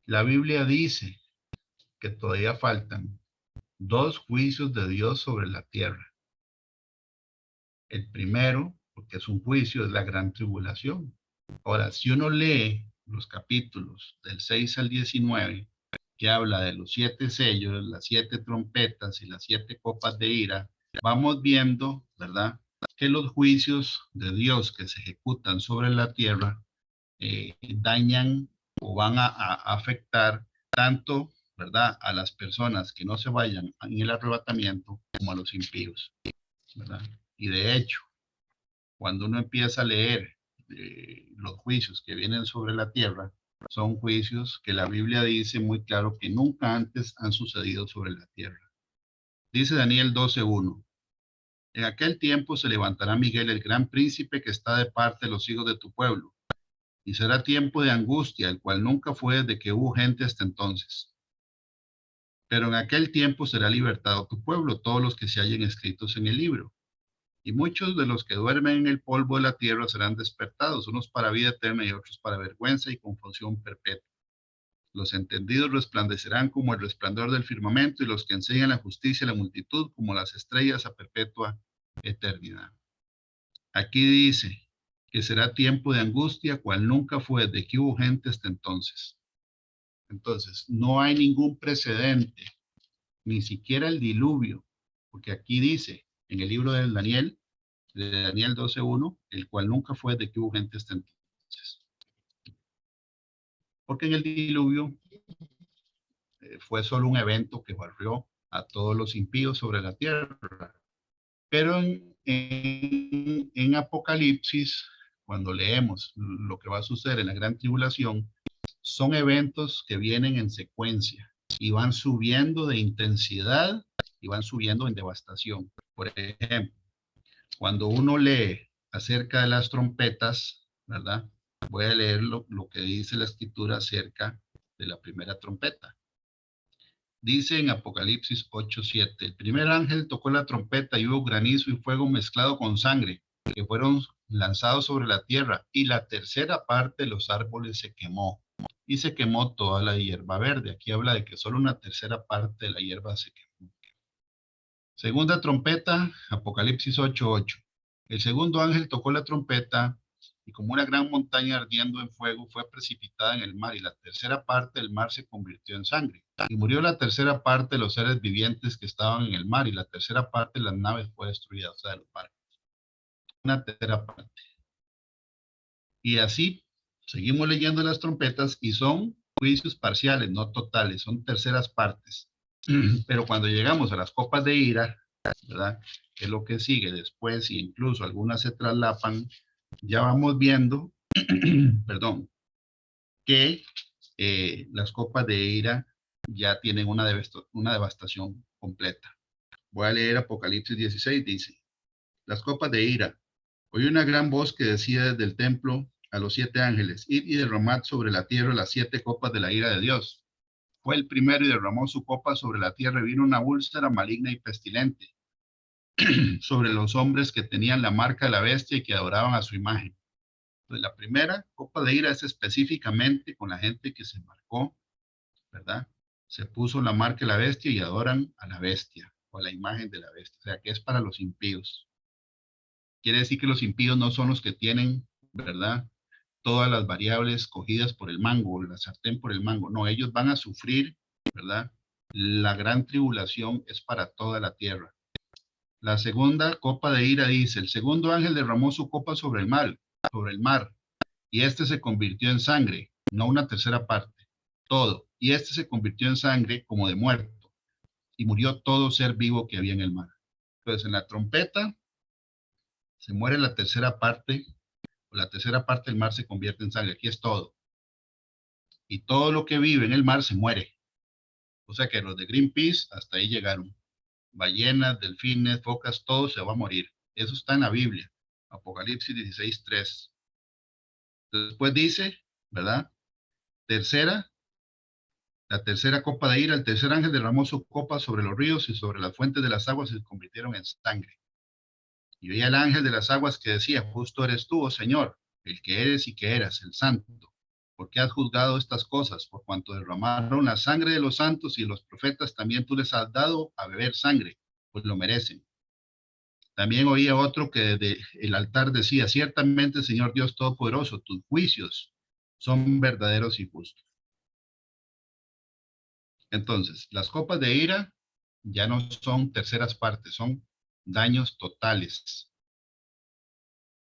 La Biblia dice que todavía faltan 2 juicios de Dios sobre la tierra. El primero, porque es un juicio, es la gran tribulación. Ahora, si uno lee los capítulos del 6 al 19, que habla de los 7 sellos, las 7 trompetas y las 7 copas de ira, vamos viendo, ¿verdad?, que los juicios de Dios que se ejecutan sobre la tierra dañan o van a afectar tanto, ¿verdad?, a las personas que no se vayan en el arrebatamiento como a los impíos, ¿verdad? Y de hecho, cuando uno empieza a leer los juicios que vienen sobre la tierra, son juicios que la Biblia dice muy claro que nunca antes han sucedido sobre la tierra. Dice Daniel 12:1, en aquel tiempo se levantará Miguel, el gran príncipe que está de parte de los hijos de tu pueblo, y será tiempo de angustia, el cual nunca fue desde que hubo gente hasta entonces. Pero en aquel tiempo será libertado tu pueblo, todos los que se hallen escritos en el libro. Y muchos de los que duermen en el polvo de la tierra serán despertados, unos para vida eterna y otros para vergüenza y confusión perpetua. Los entendidos resplandecerán como el resplandor del firmamento, y los que enseñan la justicia y la multitud como las estrellas a perpetua eternidad. Aquí dice que será tiempo de angustia, cual nunca fue de que hubo gente hasta entonces. Entonces, no hay ningún precedente, ni siquiera el diluvio, porque aquí dice en el libro de Daniel 12:1, el cual nunca fue de que hubo gente hasta entonces. Porque en el diluvio fue solo un evento que barrió a todos los impíos sobre la tierra. Pero en Apocalipsis, cuando leemos lo que va a suceder en la gran tribulación, son eventos que vienen en secuencia y van subiendo de intensidad y van subiendo en devastación. Por ejemplo, cuando uno lee acerca de las trompetas, ¿verdad? Voy a leer lo que dice la escritura acerca de la primera trompeta. Dice en Apocalipsis 8:7, el primer ángel tocó la trompeta y hubo granizo y fuego mezclado con sangre, que fueron lanzados sobre la tierra, y la tercera parte de los árboles se quemó, y se quemó toda la hierba verde. Aquí habla de que solo una tercera parte de la hierba se quemó. Segunda trompeta, Apocalipsis 8:8. El segundo ángel tocó la trompeta, y como una gran montaña ardiendo en fuego fue precipitada en el mar, y la tercera parte del mar se convirtió en sangre. Y murió la tercera parte de los seres vivientes que estaban en el mar, y la tercera parte de las naves fue destruida, o sea, de los barcos. Una tercera parte. Y así seguimos leyendo las trompetas, y son juicios parciales, no totales, son terceras partes. Pero cuando llegamos a las copas de ira, ¿verdad? Que es lo que sigue después, y incluso algunas se traslapan, ya vamos viendo, perdón, que las copas de ira ya tienen una devastación completa. Voy a leer Apocalipsis 16, dice, las copas de ira. Oí una gran voz que decía desde el templo a los 7 ángeles, id y derramad sobre la tierra las 7 copas de la ira de Dios. Fue el primero y derramó su copa sobre la tierra y vino una úlcera maligna y pestilente sobre los hombres que tenían la marca de la bestia y que adoraban a su imagen. Entonces, la primera copa de ira es específicamente con la gente que se marcó, ¿verdad? Se puso la marca de la bestia y adoran a la bestia o a la imagen de la bestia. O sea, que es para los impíos. Quiere decir que los impíos no son los que tienen, ¿verdad? Todas las variables cogidas por el mango, la sartén por el mango. No, ellos van a sufrir, ¿verdad? La gran tribulación es para toda la tierra. La segunda copa de ira dice, el segundo ángel derramó su copa sobre el mar, y este se convirtió en sangre, no una tercera parte, todo. Y este se convirtió en sangre como de muerto, y murió todo ser vivo que había en el mar. Entonces, en la trompeta se muere la tercera parte, o la tercera parte del mar se convierte en sangre. Aquí es todo. Y todo lo que vive en el mar se muere. O sea que los de Greenpeace hasta ahí llegaron. Ballenas, delfines, focas, todo se va a morir. Eso está en la Biblia. Apocalipsis 16:3. Después dice, ¿verdad? La tercera copa de ira, el tercer ángel derramó su copa sobre los ríos y sobre las fuentes de las aguas se convirtieron en sangre. Y veía el ángel de las aguas que decía, justo eres tú, oh Señor, el que eres y que eras, el santo. ¿Por qué has juzgado estas cosas? Por cuanto derramaron la sangre de los santos y los profetas, también tú les has dado a beber sangre, pues lo merecen. También oía otro que desde el altar decía, ciertamente, Señor Dios Todopoderoso, tus juicios son verdaderos y justos. Entonces, las copas de ira ya no son terceras partes, son daños totales.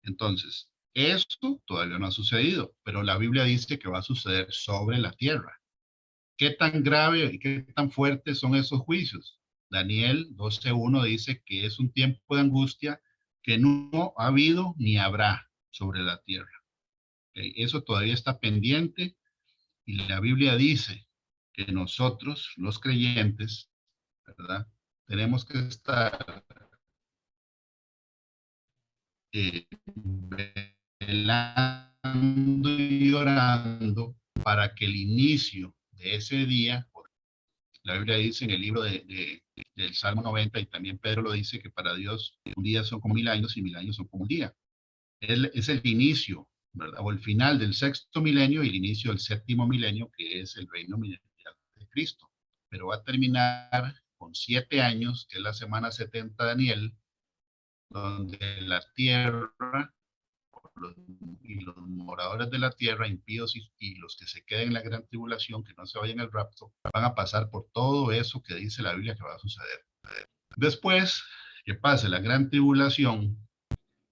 Entonces, esto todavía no ha sucedido, pero la Biblia dice que va a suceder sobre la tierra. ¿Qué tan grave y qué tan fuertes son esos juicios? Daniel 12:1 dice que es un tiempo de angustia que no ha habido ni habrá sobre la tierra. ¿Okay? Eso todavía está pendiente y la Biblia dice que nosotros, los creyentes, ¿verdad? Tenemos que estar velando y orando para que el inicio de ese día, la Biblia dice en el libro del Salmo 90 y también Pedro lo dice, que para Dios un día son como 1000 años y 1000 años son como un día. Es el inicio, ¿verdad? O el final del sexto milenio y el inicio del séptimo milenio, que es el reino milenial de Cristo. Pero va a terminar con 7 años, que es la semana 70 de Daniel, donde la tierra y los moradores de la tierra, impíos y los que se queden en la gran tribulación, que no se vayan al rapto, van a pasar por todo eso que dice la Biblia que va a suceder. Después que pase la gran tribulación,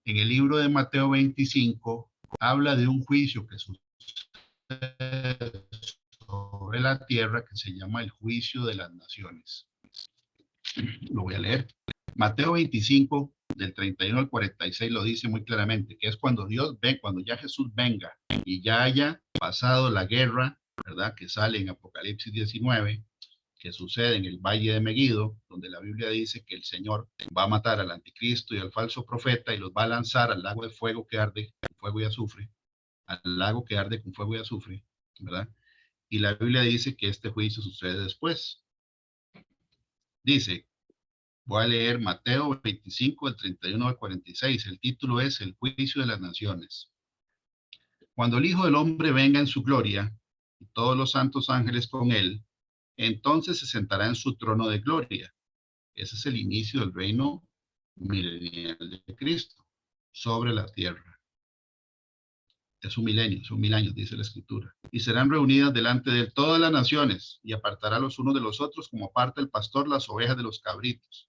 en el libro de Mateo 25, habla de un juicio que sucede sobre la tierra que se llama el juicio de las naciones. Lo voy a leer. Mateo 25, del 31 al 46, lo dice muy claramente, que es cuando Dios ve, cuando ya Jesús venga y ya haya pasado la guerra, ¿verdad? Que sale en Apocalipsis 19, que sucede en el Valle de Megiddo, donde la Biblia dice que el Señor va a matar al anticristo y al falso profeta y los va a lanzar al lago de fuego que arde con fuego y azufre, al lago que arde con fuego y azufre, ¿verdad? Y la Biblia dice que este juicio sucede después. Dice, voy a leer Mateo 25, del 31 al 46. El título es El juicio de las naciones. Cuando el Hijo del Hombre venga en su gloria y todos los santos ángeles con él, entonces se sentará en su trono de gloria. Ese es el inicio del reino milenial de Cristo sobre la tierra. Es un milenio, son 1000 años, dice la Escritura. Y serán reunidas delante de él todas las naciones y apartará los unos de los otros como aparta el pastor las ovejas de los cabritos.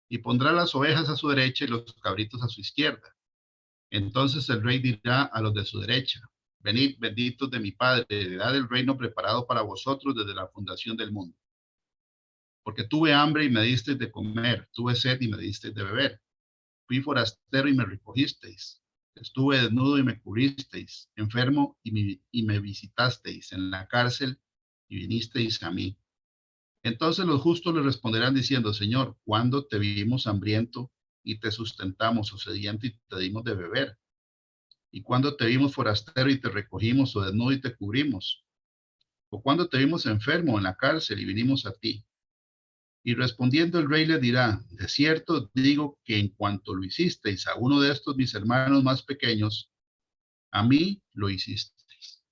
Y pondrá las ovejas a su derecha y los cabritos a su izquierda. Entonces el rey dirá a los de su derecha, venid benditos de mi Padre, heredad del reino preparado para vosotros desde la fundación del mundo. Porque tuve hambre y me disteis de comer, tuve sed y me disteis de beber. Fui forastero y me recogisteis. Estuve desnudo y me cubristeis, enfermo y me visitasteis, en la cárcel y vinisteis a mí. Entonces los justos le responderán diciendo, Señor, ¿cuándo te vimos hambriento y te sustentamos, o sediento y te dimos de beber? ¿Y cuándo te vimos forastero y te recogimos, o desnudo y te cubrimos? ¿O cuándo te vimos enfermo en la cárcel y vinimos a ti? Y respondiendo el rey le dirá, de cierto digo que en cuanto lo hicisteis a uno de estos mis hermanos más pequeños, a mí lo hicisteis.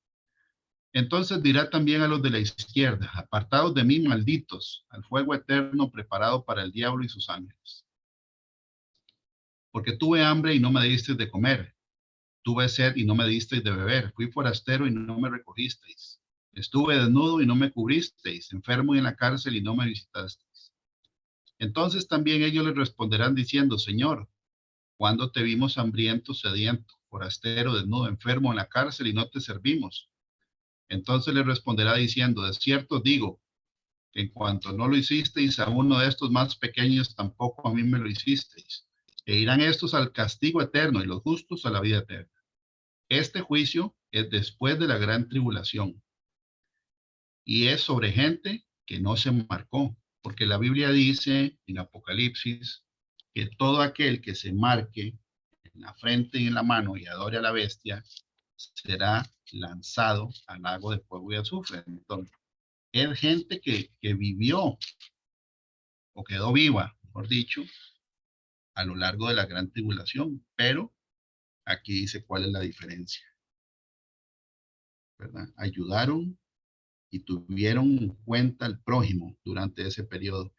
Entonces dirá también a los de la izquierda, apartados de mí, malditos, al fuego eterno preparado para el diablo y sus ángeles. Porque tuve hambre y no me disteis de comer, tuve sed y no me disteis de beber, fui forastero y no me recogisteis. Estuve desnudo y no me cubristeis, enfermo y en la cárcel y no me visitasteis. Entonces también ellos le responderán diciendo, Señor, ¿cuándo te vimos hambriento, sediento, forastero, desnudo, enfermo en la cárcel y no te servimos? Entonces le responderá diciendo, de cierto digo, que en cuanto no lo hicisteis a uno de estos más pequeños, tampoco a mí me lo hicisteis. E irán estos al castigo eterno y los justos a la vida eterna. Este juicio es después de la gran tribulación y es sobre gente que no se marcó, porque la Biblia dice en Apocalipsis que todo aquel que se marque en la frente y en la mano y adore a la bestia será lanzado al lago de fuego y azufre. Entonces, es gente que vivió o quedó viva, mejor dicho, a lo largo de la gran tribulación, pero aquí dice cuál es la diferencia, ¿verdad? Ayudaron y tuvieron en cuenta al prójimo durante ese periodo.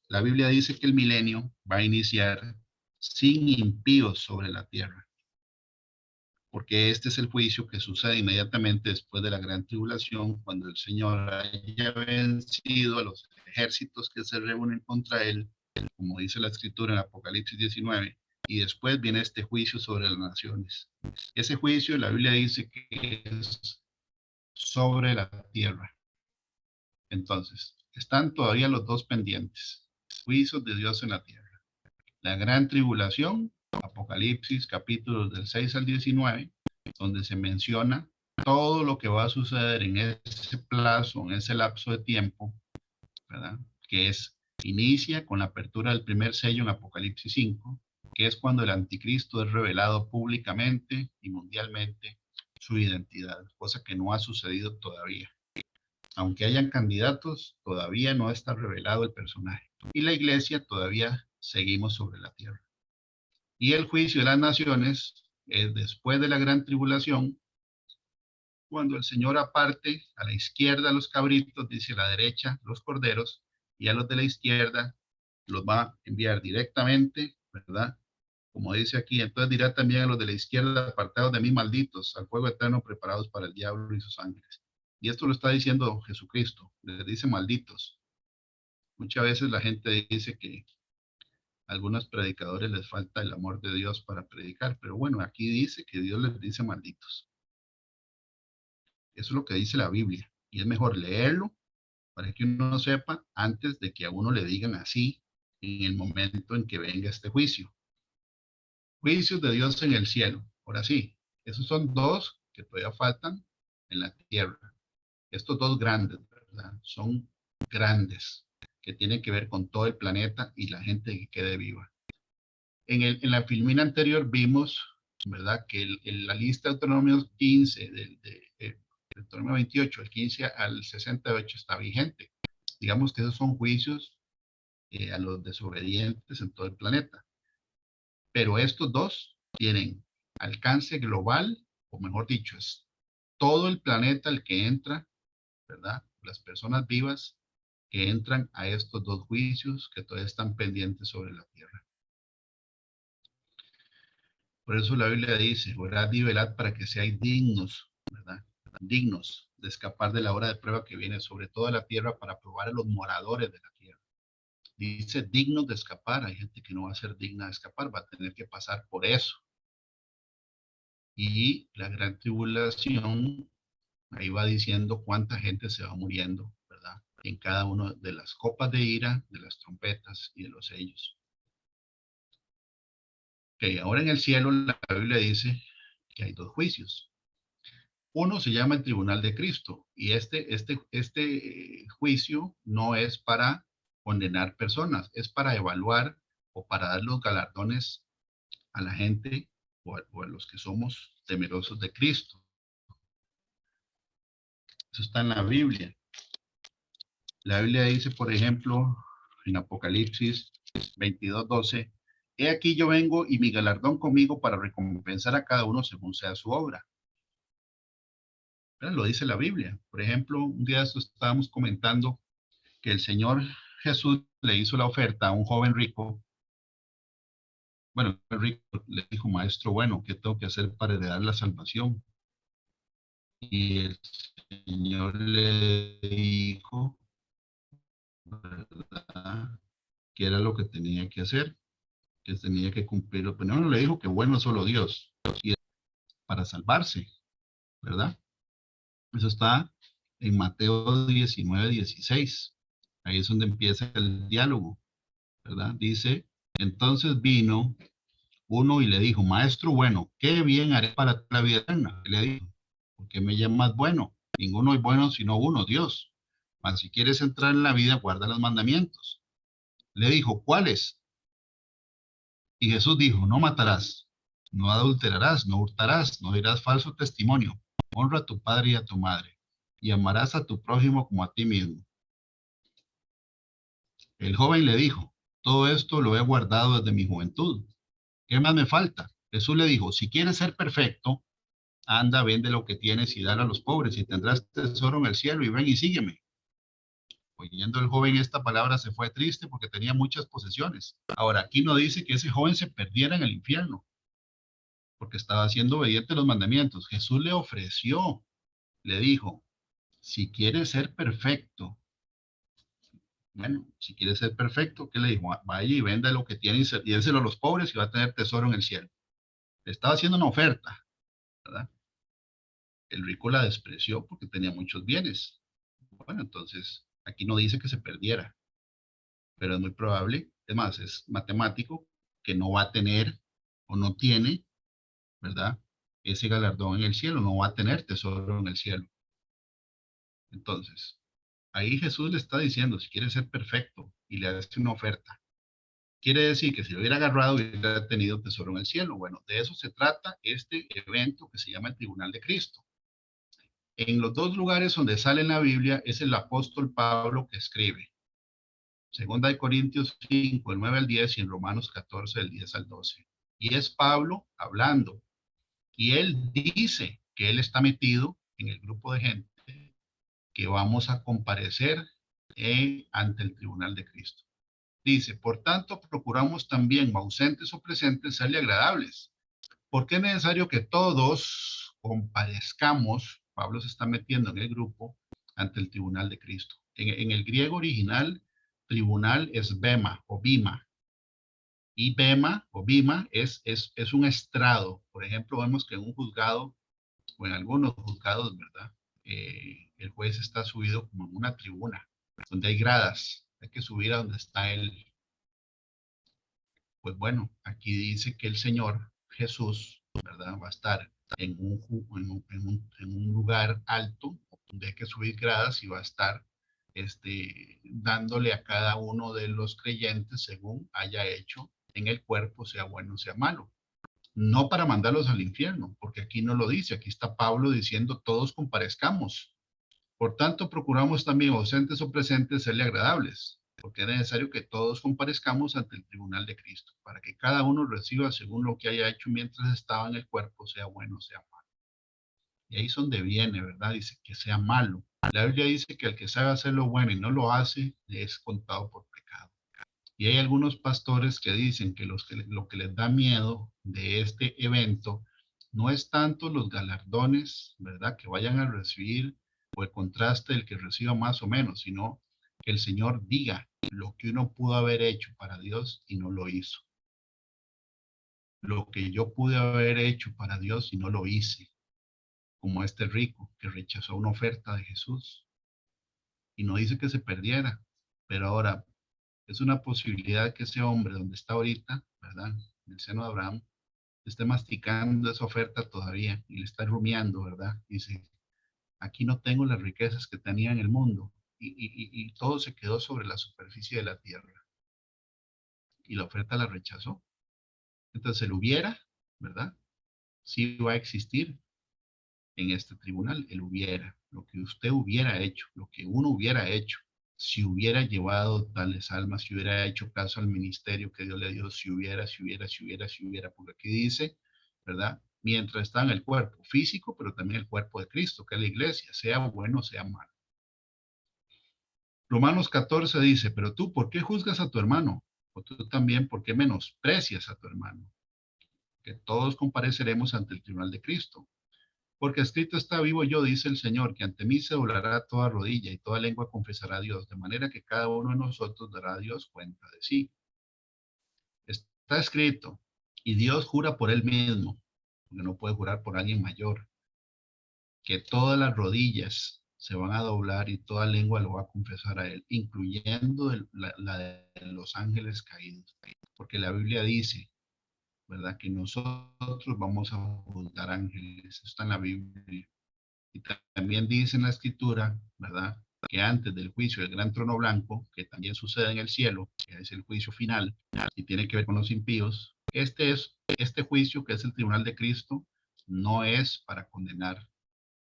La Biblia dice que el milenio va a iniciar sin impíos sobre la tierra, porque este es el juicio que sucede inmediatamente después de la gran tribulación, cuando el Señor haya vencido a los ejércitos que se reúnen contra él, como dice la escritura en Apocalipsis 19, y después viene este juicio sobre las naciones. Ese juicio, la Biblia dice que es sobre la tierra. Entonces, están todavía los dos pendientes, juicios de Dios en la tierra. La gran tribulación, Apocalipsis capítulos del 6 al 19, donde se menciona todo lo que va a suceder en ese plazo, en ese lapso de tiempo, ¿verdad? Que es, inicia con la apertura del primer sello en Apocalipsis 5, que es cuando el anticristo es revelado públicamente y mundialmente su identidad, cosa que no ha sucedido todavía. Aunque hayan candidatos, todavía no está revelado el personaje. Y la iglesia todavía seguimos sobre la tierra. Y el juicio de las naciones es después de la gran tribulación, cuando el Señor aparte a la izquierda los cabritos, dice a la derecha los corderos, y a los de la izquierda los va a enviar directamente, ¿verdad? Como dice aquí, entonces dirá también a los de la izquierda, apartados de mí, malditos, al fuego eterno preparados para el diablo y sus ángeles. Y esto lo está diciendo Jesucristo, les dice malditos. Muchas veces la gente dice que a algunos predicadores les falta el amor de Dios para predicar, pero bueno, aquí dice que Dios les dice malditos. Eso es lo que dice la Biblia. Y es mejor leerlo para que uno sepa antes de que a uno le digan así en el momento en que venga este juicio. Juicios de Dios en el cielo. Ahora sí, esos son dos que todavía faltan en la tierra. Estos dos grandes, ¿verdad? Son grandes, que tienen que ver con todo el planeta y la gente que quede viva. En la filmina anterior vimos, ¿verdad? Que la lista de Deuteronomio 15, Deuteronomio 28, el 15 al 68 está vigente. Digamos que esos son juicios a los desobedientes en todo el planeta. Pero estos dos tienen alcance global, o mejor dicho, es todo el planeta el que entra, ¿verdad? Las personas vivas que entran a estos dos juicios que todavía están pendientes sobre la tierra. Por eso la Biblia dice, orad y velad para que seáis dignos, ¿verdad? Dignos de escapar de la hora de prueba que viene sobre toda la tierra para probar a los moradores de la tierra. Dice dignos de escapar, hay gente que no va a ser digna de escapar, va a tener que pasar por eso. Y la gran tribulación, ahí va diciendo cuánta gente se va muriendo, ¿verdad? En cada una de las copas de ira, de las trompetas y de los sellos. Ok, ahora en el cielo la Biblia dice que hay dos juicios. Uno se llama el Tribunal de Cristo y este juicio no es para condenar personas, es para evaluar o para dar los galardones a la gente o a los que somos temerosos de Cristo. Eso está en la Biblia. La Biblia dice, por ejemplo, en Apocalipsis 22:12, he aquí yo vengo y mi galardón conmigo para recompensar a cada uno según sea su obra. Lo dice la Biblia. Por ejemplo, un día estábamos comentando que el Señor Jesús le hizo la oferta a un joven rico. Bueno, el rico le dijo, maestro, bueno, ¿qué tengo que hacer para heredar la salvación? Y el Señor le dijo, ¿verdad?, que era lo que tenía que hacer, que tenía que cumplirlo. Pero no le dijo que bueno es solo Dios y para salvarse, ¿verdad? Eso está en Mateo 19:16. Ahí es donde empieza el diálogo, ¿verdad? Dice, entonces vino uno y le dijo, maestro bueno, ¿qué bien haré para la vida eterna? Le dijo, ¿por qué me llamas bueno? Ninguno es bueno sino uno, Dios. Mas si quieres entrar en la vida, guarda los mandamientos. Le dijo, ¿cuáles? Y Jesús dijo, no matarás, no adulterarás, no hurtarás, no dirás falso testimonio, honra a tu padre y a tu madre, y amarás a tu prójimo como a ti mismo. El joven le dijo, todo esto lo he guardado desde mi juventud. ¿Qué más me falta? Jesús le dijo, si quieres ser perfecto, anda, vende lo que tienes y dale a los pobres y tendrás tesoro en el cielo y ven y sígueme. Oyendo el joven esta palabra se fue triste porque tenía muchas posesiones. Ahora, aquí no dice que ese joven se perdiera en el infierno porque estaba siendo obediente a los mandamientos. Jesús le ofreció, le dijo, si quieres ser perfecto, bueno, si quieres ser perfecto, ¿qué le dijo? Vaya y venda lo que tiene y dénselo a los pobres y va a tener tesoro en el cielo. Le estaba haciendo una oferta, ¿verdad? El rico la despreció porque tenía muchos bienes. Bueno, entonces aquí no dice que se perdiera, pero es muy probable, es más, es matemático que no va a tener o no tiene, ¿verdad? Ese galardón en el cielo, no va a tener tesoro en el cielo. Entonces, ahí Jesús le está diciendo, si quiere ser perfecto y le hace una oferta, quiere decir que si lo hubiera agarrado hubiera tenido tesoro en el cielo. Bueno, de eso se trata este evento que se llama el Tribunal de Cristo. En los dos lugares donde sale en la Biblia es el apóstol Pablo que escribe. Segunda de Corintios 5, el 9 al 10 y en Romanos 14, del 10 al 12. Y es Pablo hablando. Y él dice que él está metido en el grupo de gente que vamos a comparecer ante el tribunal de Cristo. Dice, por tanto, procuramos también, ausentes o presentes, serle agradables, porque es necesario que todos comparezcamos. Pablo se está metiendo en el grupo ante el tribunal de Cristo. En el griego original, tribunal es bema o bima. Y bema o bima es un estrado. Por ejemplo, vemos que en un juzgado o en algunos juzgados, ¿verdad? El juez está subido como en una tribuna, donde hay gradas, hay que subir a donde está él. Pues bueno, aquí dice que el Señor Jesús, ¿verdad?, va a estar en un lugar alto, donde hay que subir gradas y va a estar dándole a cada uno de los creyentes según haya hecho en el cuerpo, sea bueno o sea malo. No para mandarlos al infierno, porque aquí no lo dice, aquí está Pablo diciendo todos comparezcamos. Por tanto, procuramos también, ausentes o presentes, serle agradables, porque es necesario que todos comparezcamos ante el tribunal de Cristo, para que cada uno reciba según lo que haya hecho mientras estaba en el cuerpo, sea bueno o sea malo. Y ahí es donde viene, ¿verdad? Dice que sea malo. La Biblia dice que el que sabe hacer lo bueno y no lo hace, es contado por pecado. Y hay algunos pastores que dicen que lo que les da miedo de este evento no es tanto los galardones, ¿verdad?, que vayan a recibir o el contraste del que reciba más o menos, sino que el Señor diga lo que uno pudo haber hecho para Dios y no lo hizo. lo que yo pude haber hecho para Dios y no lo hice, como este rico que rechazó una oferta de Jesús y no dice que se perdiera, pero ahora es una posibilidad que ese hombre donde está ahorita, ¿verdad? En el seno de Abraham, esté masticando esa oferta todavía y le está rumiando, ¿verdad? Dice, aquí no tengo las riquezas que tenía en el mundo y todo se quedó sobre la superficie de la tierra y la oferta la rechazó. Entonces el hubiera, ¿verdad? Sí va a existir en este tribunal, el hubiera, lo que usted hubiera hecho, lo que uno hubiera hecho, si hubiera llevado tales almas, si hubiera hecho caso al ministerio que Dios le dio, si hubiera, porque aquí dice, ¿verdad? Mientras está en el cuerpo físico, pero también el cuerpo de Cristo, que es la iglesia, sea bueno, sea malo. Romanos 14 dice, pero tú, ¿por qué juzgas a tu hermano? O tú también, ¿por qué menosprecias a tu hermano? Que todos compareceremos ante el tribunal de Cristo. Porque escrito está, vivo yo, dice el Señor, que ante mí se doblará toda rodilla y toda lengua confesará a Dios, de manera que cada uno de nosotros dará a Dios cuenta de sí. Está escrito, y Dios jura por él mismo, porque no puede jurar por alguien mayor, que todas las rodillas se van a doblar y toda lengua lo va a confesar a él, incluyendo la de los ángeles caídos. Porque la Biblia dice, ¿verdad? Que nosotros vamos a juzgar ángeles. Eso está en la Biblia. Y también dice en la escritura, ¿verdad? Que antes del juicio del gran trono blanco, que también sucede en el cielo, que es el juicio final, y tiene que ver con los impíos, este juicio, que es el tribunal de Cristo, no es para condenar,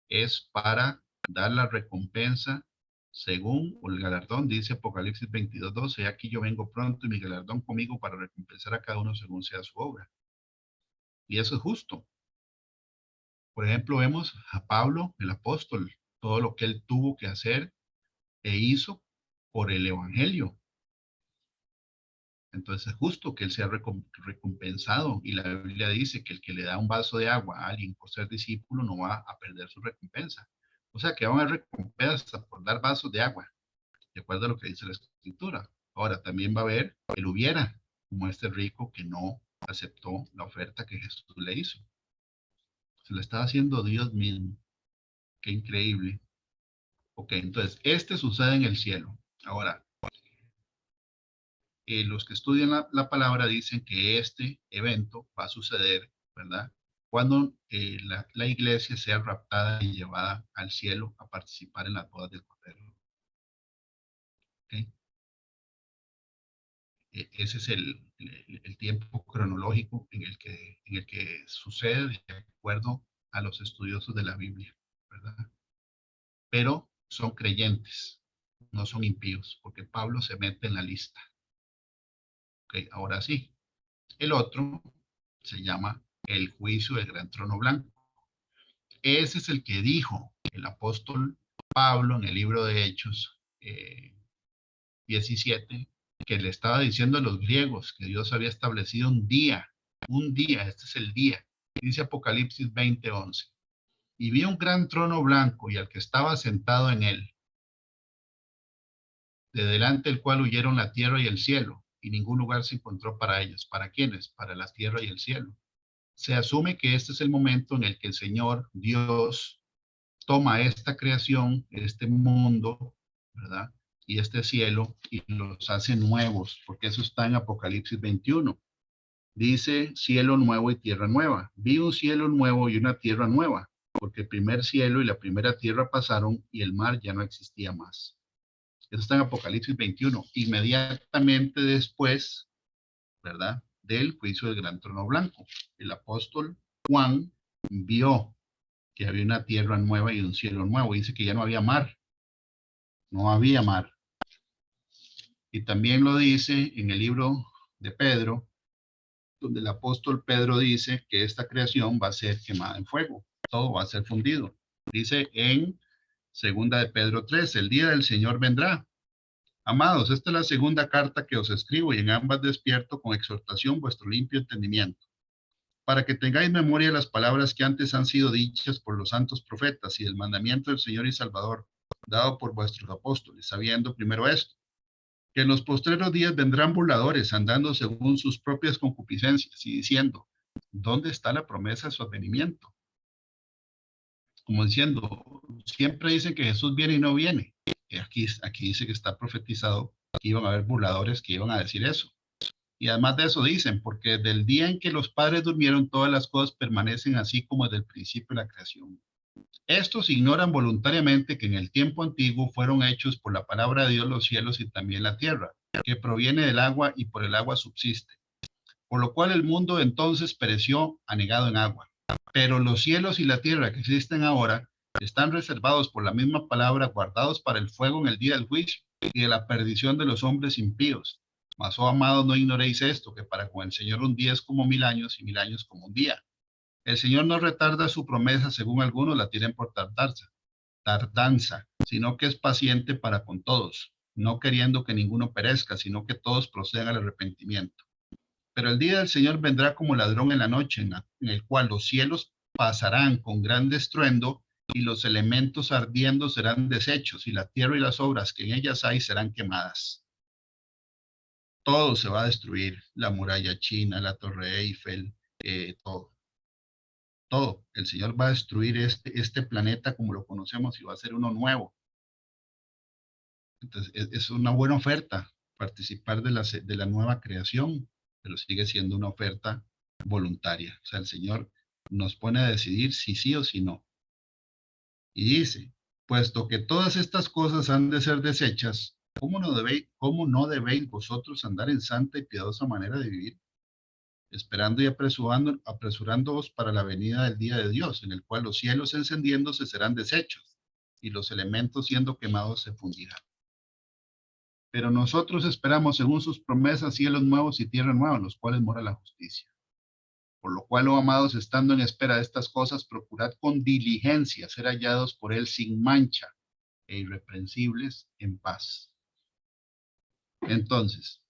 es para dar la recompensa según el galardón, dice Apocalipsis 22:12, aquí yo vengo pronto y mi galardón conmigo para recompensar a cada uno según sea su obra. Y eso es justo. Por ejemplo, vemos a Pablo, el apóstol, todo lo que él tuvo que hacer e hizo por el evangelio. Entonces es justo que él sea recompensado, y la Biblia dice que el que le da un vaso de agua a alguien por ser discípulo no va a perder su recompensa. O sea que van a haber recompensa por dar vasos de agua, de acuerdo a lo que dice la escritura. Ahora también va a haber el hubiera, como este rico que no aceptó la oferta que Jesús le hizo. Se le está haciendo Dios mismo. Qué increíble. Ok, entonces, este sucede en el cielo. Ahora, los que estudian la palabra dicen que este evento va a suceder, ¿verdad? Cuando la iglesia sea raptada y llevada al cielo a participar en las bodas del Cordero. ¿Okay? Ese es el tiempo cronológico en el que sucede de acuerdo a los estudiosos de la Biblia, ¿verdad? Pero son creyentes, no son impíos, porque Pablo se mete en la lista. Okay, ahora sí, el otro se llama el juicio del gran trono blanco. Ese es el que dijo el apóstol Pablo en el libro de Hechos 17, que le estaba diciendo a los griegos que Dios había establecido un día, este es el día. Dice Apocalipsis 20:11. Y vi un gran trono blanco y al que estaba sentado en él, de delante del cual huyeron la tierra y el cielo, y ningún lugar se encontró para ellos. ¿Para quiénes? Para la tierra y el cielo. Se asume que este es el momento en el que el Señor, Dios, toma esta creación, este mundo, ¿verdad? Y este cielo y los hace nuevos, porque eso está en Apocalipsis 21. Dice cielo nuevo y tierra nueva. Vi un cielo nuevo y una tierra nueva, porque el primer cielo y la primera tierra pasaron y el mar ya no existía más. Eso está en Apocalipsis 21. Inmediatamente después, ¿verdad? Del juicio del gran trono blanco. El apóstol Juan vio que había una tierra nueva y un cielo nuevo. Dice que ya no había mar. No había mar. Y también lo dice en el libro de Pedro, donde el apóstol Pedro dice que esta creación va a ser quemada en fuego. Todo va a ser fundido. Dice en segunda de Pedro 3, el día del Señor vendrá. Amados, esta es la segunda carta que os escribo y en ambas despierto con exhortación vuestro limpio entendimiento, para que tengáis memoria de las palabras que antes han sido dichas por los santos profetas y del mandamiento del Señor y Salvador, dado por vuestros apóstoles, sabiendo primero esto, que en los postreros días vendrán burladores, andando según sus propias concupiscencias y diciendo, ¿Dónde está la promesa de su advenimiento? Como diciendo, siempre dicen que Jesús viene y no viene. Aquí dice que está profetizado que iban a haber burladores que iban a decir eso. Y además de eso dicen, porque desde el día en que los padres durmieron, todas las cosas permanecen así como desde el principio de la creación. Estos ignoran voluntariamente que en el tiempo antiguo fueron hechos por la palabra de Dios los cielos y también la tierra, que proviene del agua y por el agua subsiste. Por lo cual el mundo entonces pereció anegado en agua. Pero los cielos y la tierra que existen ahora están reservados por la misma palabra, guardados para el fuego en el día del juicio y de la perdición de los hombres impíos. Mas, oh amados, no ignoréis esto, que para con el Señor un día es como 1000 años y 1000 años como un día. El Señor no retarda su promesa, según algunos la tienen por tardanza, sino que es paciente para con todos, no queriendo que ninguno perezca, sino que todos procedan al arrepentimiento. Pero el día del Señor vendrá como ladrón en la noche, en el cual los cielos pasarán con gran estruendo y los elementos ardiendo serán deshechos y la tierra y las obras que en ellas hay serán quemadas. Todo se va a destruir, la muralla china, la torre Eiffel, todo. Todo. El Señor va a destruir este planeta como lo conocemos y va a ser uno nuevo. Entonces, es una buena oferta participar de la nueva creación, pero sigue siendo una oferta voluntaria. O sea, el Señor nos pone a decidir si sí o si no. Y dice, puesto que todas estas cosas han de ser desechas, cómo no debéis vosotros andar en santa y piadosa manera de vivir? Esperando y apresurándoos para la venida del día de Dios, en el cual los cielos encendiéndose serán deshechos, y los elementos siendo quemados se fundirán. Pero nosotros esperamos, según sus promesas, cielos nuevos y tierra nueva, en los cuales mora la justicia. Por lo cual, oh amados, estando en espera de estas cosas, procurad con diligencia ser hallados por él sin mancha e irreprensibles en paz. Entonces,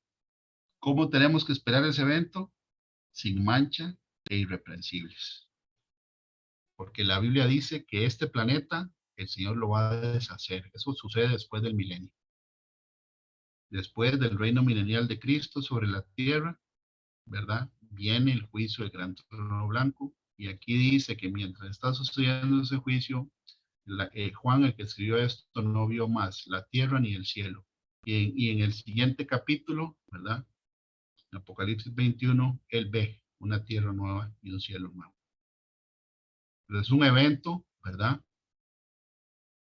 ¿cómo tenemos que esperar ese evento? Sin mancha e irreprensibles. Porque la Biblia dice que este planeta, el Señor lo va a deshacer. Eso sucede después del milenio. Después del reino milenial de Cristo sobre la tierra, ¿verdad? Viene el juicio del gran trono blanco. Y aquí dice que mientras está sucediendo ese juicio, Juan, el que escribió esto, no vio más la tierra ni el cielo. Y en el siguiente capítulo, ¿verdad? En Apocalipsis 21, él ve una tierra nueva y un cielo nuevo. Pero es un evento, ¿verdad?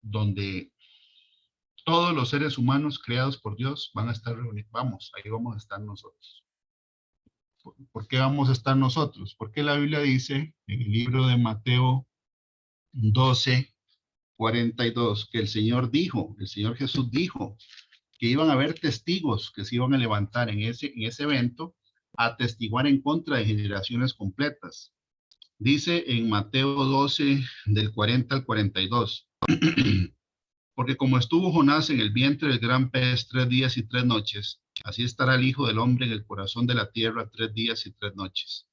Donde todos los seres humanos creados por Dios van a estar reunidos. Vamos, ahí vamos a estar nosotros. ¿Por qué vamos a estar nosotros? Porque la Biblia dice en el libro de Mateo 12:42, que el Señor Jesús dijo, que iban a haber testigos que se iban a levantar en ese evento a testiguar en contra de generaciones completas. Dice en Mateo 12, del 40 al 42, porque como estuvo Jonás en el vientre del gran pez 3 días y 3 noches, así estará el Hijo del Hombre en el corazón de la tierra 3 días y 3 noches.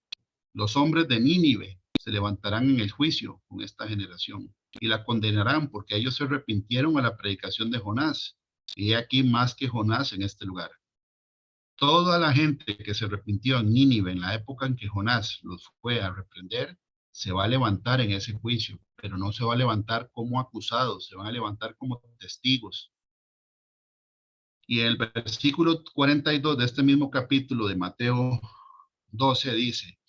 Los hombres de Nínive se levantarán en el juicio con esta generación y la condenarán porque ellos se arrepintieron a la predicación de Jonás. Y he aquí más que Jonás en este lugar. Toda la gente que se arrepintió en Nínive en la época en que Jonás los fue a reprender, se va a levantar en ese juicio, pero no se va a levantar como acusados, se van a levantar como testigos. Y el versículo 42 de este mismo capítulo de Mateo 12 dice,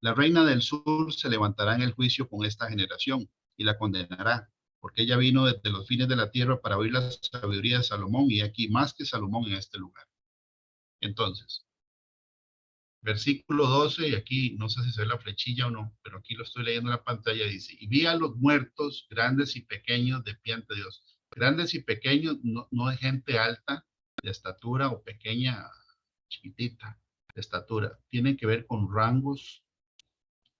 la reina del sur se levantará en el juicio con esta generación y la condenará, porque ella vino desde los fines de la tierra para oír la sabiduría de Salomón, y aquí más que Salomón en este lugar. Entonces, versículo 12, y aquí no sé si se ve la flechilla o no, pero aquí lo estoy leyendo en la pantalla, dice, y vi a los muertos, grandes y pequeños, de pie ante Dios. Grandes y pequeños, no de gente alta, de estatura, o pequeña, chiquitita, de estatura. Tienen que ver con rangos,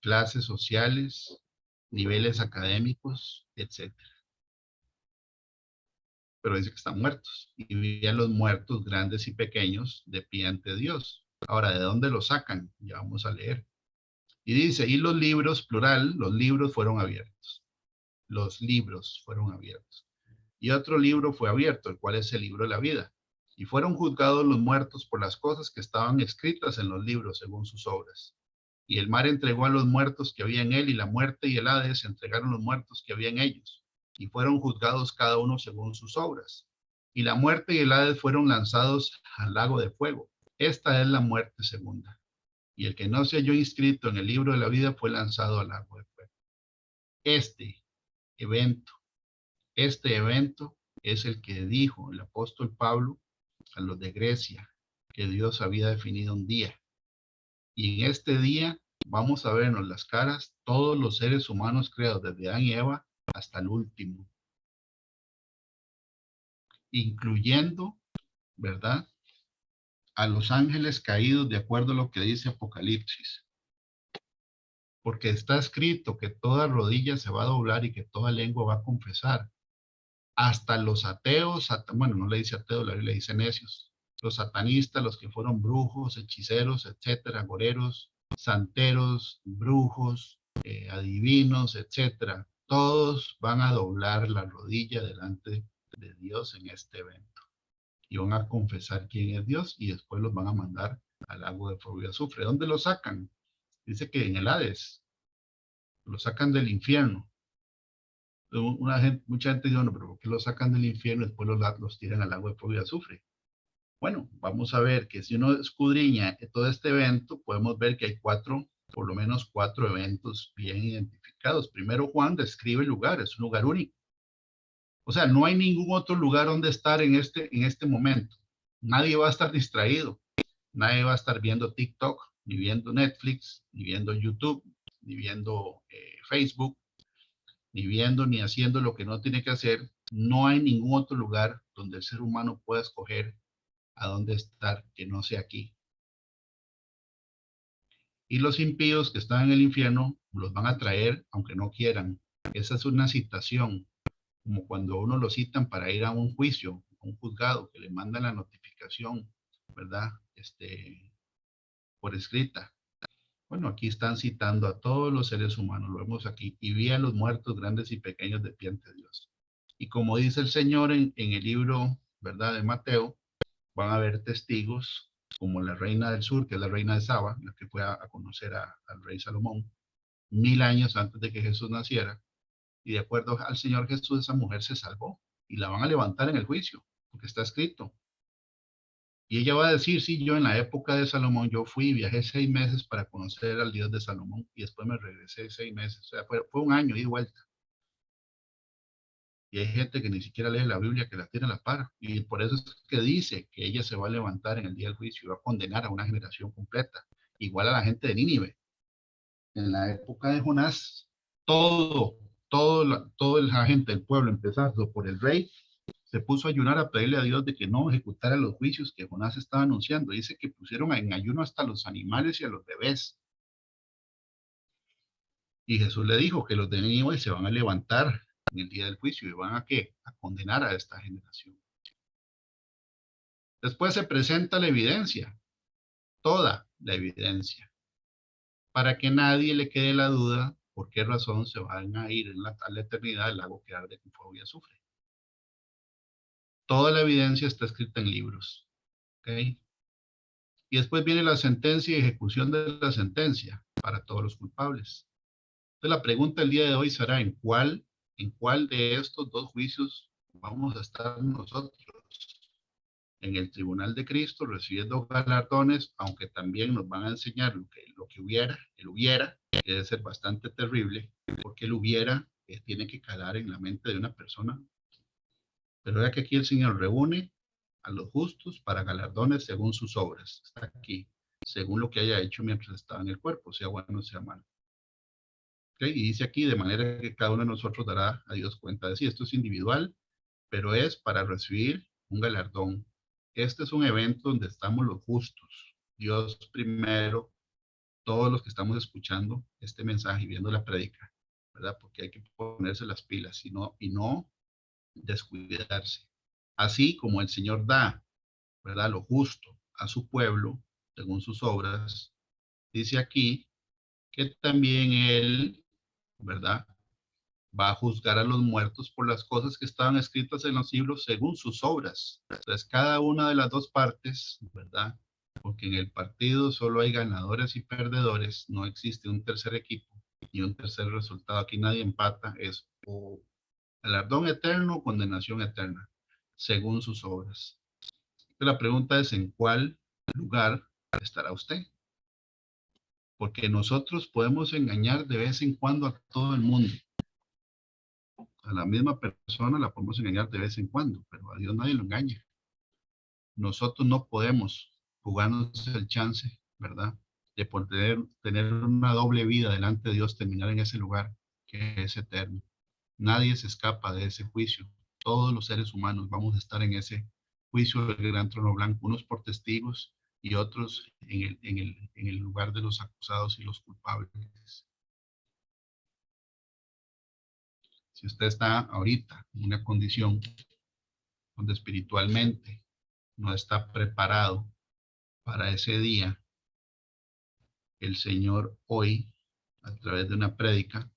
clases sociales, niveles académicos, etcétera. Pero dice que están muertos. Y vi a los muertos, grandes y pequeños, de pie ante Dios. Ahora, ¿de dónde lo sacan? Ya vamos a leer. Y dice, y los libros, plural, los libros fueron abiertos. Los libros fueron abiertos. Y otro libro fue abierto, el cual es el libro de la vida. Y fueron juzgados los muertos por las cosas que estaban escritas en los libros según sus obras. Y el mar entregó a los muertos que había en él, y la muerte y el Hades entregaron los muertos que había en ellos, y fueron juzgados cada uno según sus obras. Y la muerte y el Hades fueron lanzados al lago de fuego. Esta es la muerte segunda. Y el que no se halló inscrito en el libro de la vida fue lanzado al lago de fuego. Este evento, este evento es el que dijo el apóstol Pablo a los de Grecia, que Dios había definido un día. Y en este día vamos a vernos las caras todos los seres humanos creados desde Adán y Eva hasta el último, incluyendo, ¿verdad?, a los ángeles caídos de acuerdo a lo que dice Apocalipsis. Porque está escrito que toda rodilla se va a doblar y que toda lengua va a confesar. Hasta los ateos, bueno, no le dice ateos, la Biblia le dice necios, los satanistas, los que fueron brujos, hechiceros, etcétera, agoreros, santeros, brujos, adivinos, etcétera, todos van a doblar la rodilla delante de Dios en este evento y van a confesar quién es Dios, y después los van a mandar al lago de fuego y azufre. ¿Dónde los sacan? Dice que en el Hades, los sacan del infierno. Mucha gente dice, bueno, pero ¿por qué los sacan del infierno y después los tiran al lago de fuego y azufre? Bueno, vamos a ver que si uno escudriña todo este evento, podemos ver que hay por lo menos cuatro eventos bien identificados. Primero, Juan describe el lugar, es un lugar único. O sea, no hay ningún otro lugar donde estar en este momento. Nadie va a estar distraído. Nadie va a estar viendo TikTok, ni viendo Netflix, ni viendo YouTube, ni viendo Facebook, ni viendo ni haciendo lo que no tiene que hacer. No hay ningún otro lugar donde el ser humano pueda escoger a dónde estar que no sea aquí. Y los impíos que están en el infierno los van a traer aunque no quieran. Esa es una citación, como cuando uno lo citan para ir a un juicio, a un juzgado, que le mandan la notificación, ¿verdad? Por escrita. Bueno, aquí están citando a todos los seres humanos, lo vemos aquí, y vi a los muertos grandes y pequeños de pie ante Dios. Y como dice el Señor en el libro, ¿verdad?, de Mateo, van a haber testigos como la reina del sur, que es la reina de Saba, la que fue a conocer al rey Salomón, 1000 años antes de que Jesús naciera, y de acuerdo al Señor Jesús, esa mujer se salvó, y la van a levantar en el juicio, porque está escrito. Y ella va a decir, sí, yo en la época de Salomón, yo fui y viajé 6 meses para conocer al Dios de Salomón, y después me regresé 6 meses, o sea, fue un año y vuelta. Y hay gente que ni siquiera lee la Biblia, que la tiene a la par, y por eso es que dice que ella se va a levantar en el día del juicio y va a condenar a una generación completa, igual a la gente de Nínive. En la época de Jonás, todo la gente del pueblo, empezando por el rey, se puso a ayunar, a pedirle a Dios de que no ejecutara los juicios que Jonás estaba anunciando. Dice que pusieron en ayuno hasta los animales y a los bebés. Y Jesús le dijo que los de Nínive se van a levantar en el día del juicio y van a ¿qué? A condenar a esta generación. Después se presenta la evidencia, toda la evidencia, para que nadie le quede la duda por qué razón se van a ir a la eternidad al lago que arde con fuego y azufre. Toda la evidencia está escrita en libros. ¿Okay? Y después viene la sentencia y ejecución de la sentencia para todos los culpables. Entonces la pregunta del día de hoy será ¿en cuál de estos dos juicios vamos a estar nosotros? En el tribunal de Cristo recibiendo galardones, aunque también nos van a enseñar lo que hubiera, el hubiera, que debe ser bastante terrible, porque el hubiera tiene que calar en la mente de una persona. Pero vea que aquí el Señor reúne a los justos para galardones según sus obras. Está aquí, según lo que haya hecho mientras estaba en el cuerpo, sea bueno o sea malo. ¿Okay? Y dice aquí, de manera que cada uno de nosotros dará a Dios cuenta de sí. Esto es individual, pero es para recibir un galardón. Este es un evento donde estamos los justos. Dios primero, todos los que estamos escuchando este mensaje y viendo la prédica, ¿verdad? Porque hay que ponerse las pilas y no descuidarse. Así como el Señor da, ¿verdad?, lo justo a su pueblo, según sus obras, dice aquí que también Él, ¿verdad?, va a juzgar a los muertos por las cosas que estaban escritas en los libros según sus obras. Entonces, cada una de las dos partes, ¿verdad?, porque en el partido solo hay ganadores y perdedores, no existe un tercer equipo ni un tercer resultado. Aquí nadie empata, es o galardón eterno o condenación eterna, según sus obras. La pregunta es: ¿en cuál lugar estará usted? Porque nosotros podemos engañar de vez en cuando a todo el mundo. A la misma persona la podemos engañar de vez en cuando, pero a Dios nadie lo engaña. Nosotros no podemos jugarnos el chance, ¿verdad? De poder tener una doble vida delante de Dios, terminar en ese lugar que es eterno. Nadie se escapa de ese juicio. Todos los seres humanos vamos a estar en ese juicio del gran trono blanco, unos por testigos y otros en el lugar de los acusados y los culpables. Si usted está ahorita en una condición donde espiritualmente no está preparado para ese día, el Señor hoy, a través de una prédica,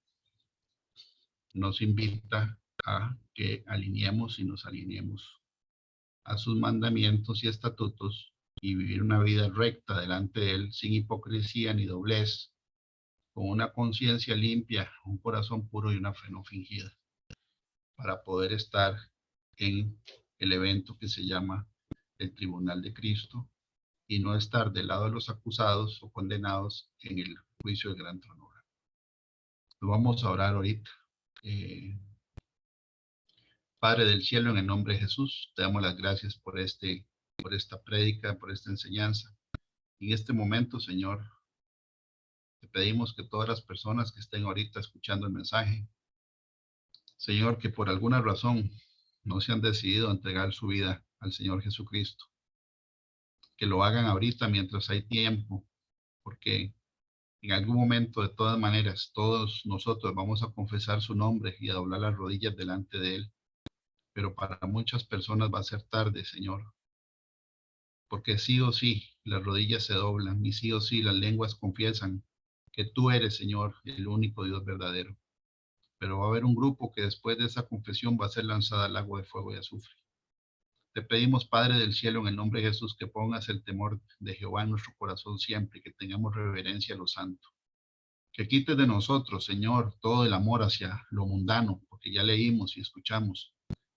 nos invita a que alineemos y nos alineemos a sus mandamientos y estatutos y vivir una vida recta delante de Él, sin hipocresía ni doblez, con una conciencia limpia, un corazón puro y una fe no fingida, para poder estar en el evento que se llama el Tribunal de Cristo y no estar del lado de los acusados o condenados en el juicio del gran trono. Lo vamos a orar ahorita. Padre del cielo, en el nombre de Jesús, te damos las gracias por esta prédica, por esta enseñanza. En este momento, Señor, te pedimos que todas las personas que estén ahorita escuchando el mensaje, Señor, que por alguna razón no se han decidido a entregar su vida al Señor Jesucristo, que lo hagan ahorita mientras hay tiempo, porque en algún momento, de todas maneras, todos nosotros vamos a confesar su nombre y a doblar las rodillas delante de Él. Pero para muchas personas va a ser tarde, Señor, porque sí o sí las rodillas se doblan y sí o sí las lenguas confiesan que tú eres, Señor, el único Dios verdadero. Pero va a haber un grupo que después de esa confesión va a ser lanzada al agua de fuego y azufre. Te pedimos, Padre del cielo, en el nombre de Jesús, que pongas el temor de Jehová en nuestro corazón siempre, que tengamos reverencia a lo santo. Que quites de nosotros, Señor, todo el amor hacia lo mundano, porque ya leímos y escuchamos.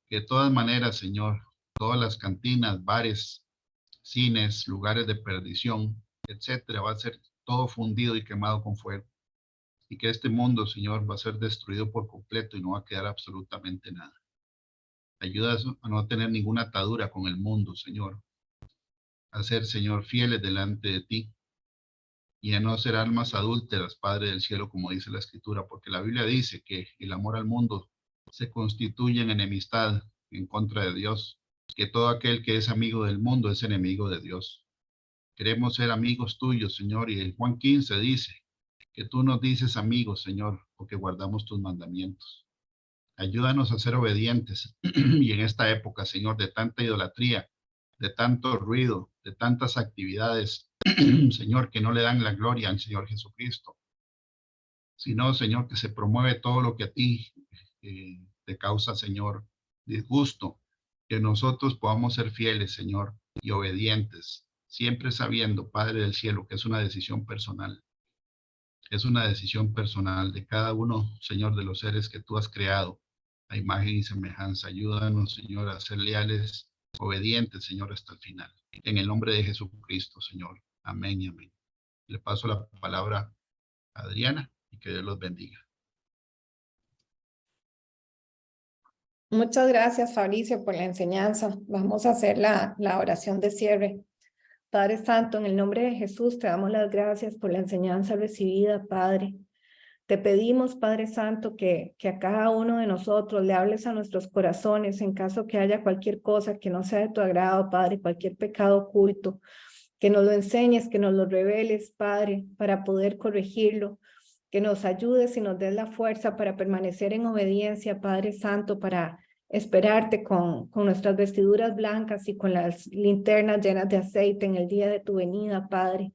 Que de todas maneras, Señor, todas las cantinas, bares, cines, lugares de perdición, etcétera, va a ser todo fundido y quemado con fuego. Y que este mundo, Señor, va a ser destruido por completo y no va a quedar absolutamente nada. Ayuda a no tener ninguna atadura con el mundo, Señor. A ser, Señor, fieles delante de ti y a no ser almas adúlteras, Padre del cielo, como dice la Escritura, porque la Biblia dice que el amor al mundo se constituye en enemistad en contra de Dios, que todo aquel que es amigo del mundo es enemigo de Dios. Queremos ser amigos tuyos, Señor, y en Juan 15 dice que tú nos dices amigos, Señor, porque guardamos tus mandamientos. Ayúdanos a ser obedientes y en esta época, Señor, de tanta idolatría, de tanto ruido, de tantas actividades, Señor, que no le dan la gloria al Señor Jesucristo, sino, Señor, que se promueve todo lo que a ti te causa, Señor, disgusto, que nosotros podamos ser fieles, Señor, y obedientes, siempre sabiendo, Padre del cielo, que es una decisión personal. Es una decisión personal de cada uno, Señor, de los seres que tú has creado a imagen y semejanza. Ayúdanos, Señor, a ser leales, obedientes, Señor, hasta el final. En el nombre de Jesucristo, Señor. Amén y amén. Le paso la palabra a Adriana y que Dios los bendiga. Muchas gracias, Fabricio, por la enseñanza. Vamos a hacer la oración de cierre. Padre Santo, en el nombre de Jesús te damos las gracias por la enseñanza recibida, Padre. Te pedimos, Padre Santo, que a cada uno de nosotros le hables a nuestros corazones en caso que haya cualquier cosa que no sea de tu agrado, Padre, cualquier pecado oculto, que nos lo enseñes, que nos lo reveles, Padre, para poder corregirlo, que nos ayudes y nos des la fuerza para permanecer en obediencia, Padre Santo, para esperarte con nuestras vestiduras blancas y con las linternas llenas de aceite en el día de tu venida, Padre.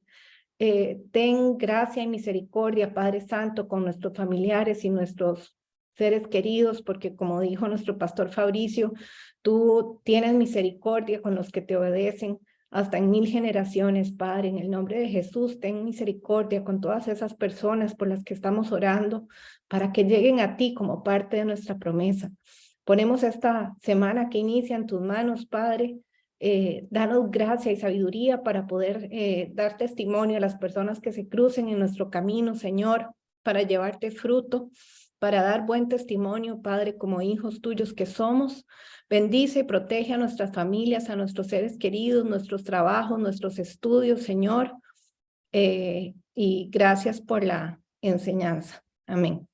Ten gracia y misericordia, Padre Santo, con nuestros familiares y nuestros seres queridos, porque como dijo nuestro pastor Fabricio, tú tienes misericordia con los que te obedecen. hasta en 1000 generaciones, Padre. En el nombre de Jesús, ten misericordia con todas esas personas por las que estamos orando, para que lleguen a ti como parte de nuestra promesa. Ponemos esta semana que inicia en tus manos, Padre. Danos gracia y sabiduría para poder dar testimonio a las personas que se crucen en nuestro camino, Señor, para llevarte fruto, para dar buen testimonio, Padre, como hijos tuyos que somos. Bendice y protege a nuestras familias, a nuestros seres queridos, nuestros trabajos, nuestros estudios, Señor. Y gracias por la enseñanza. Amén.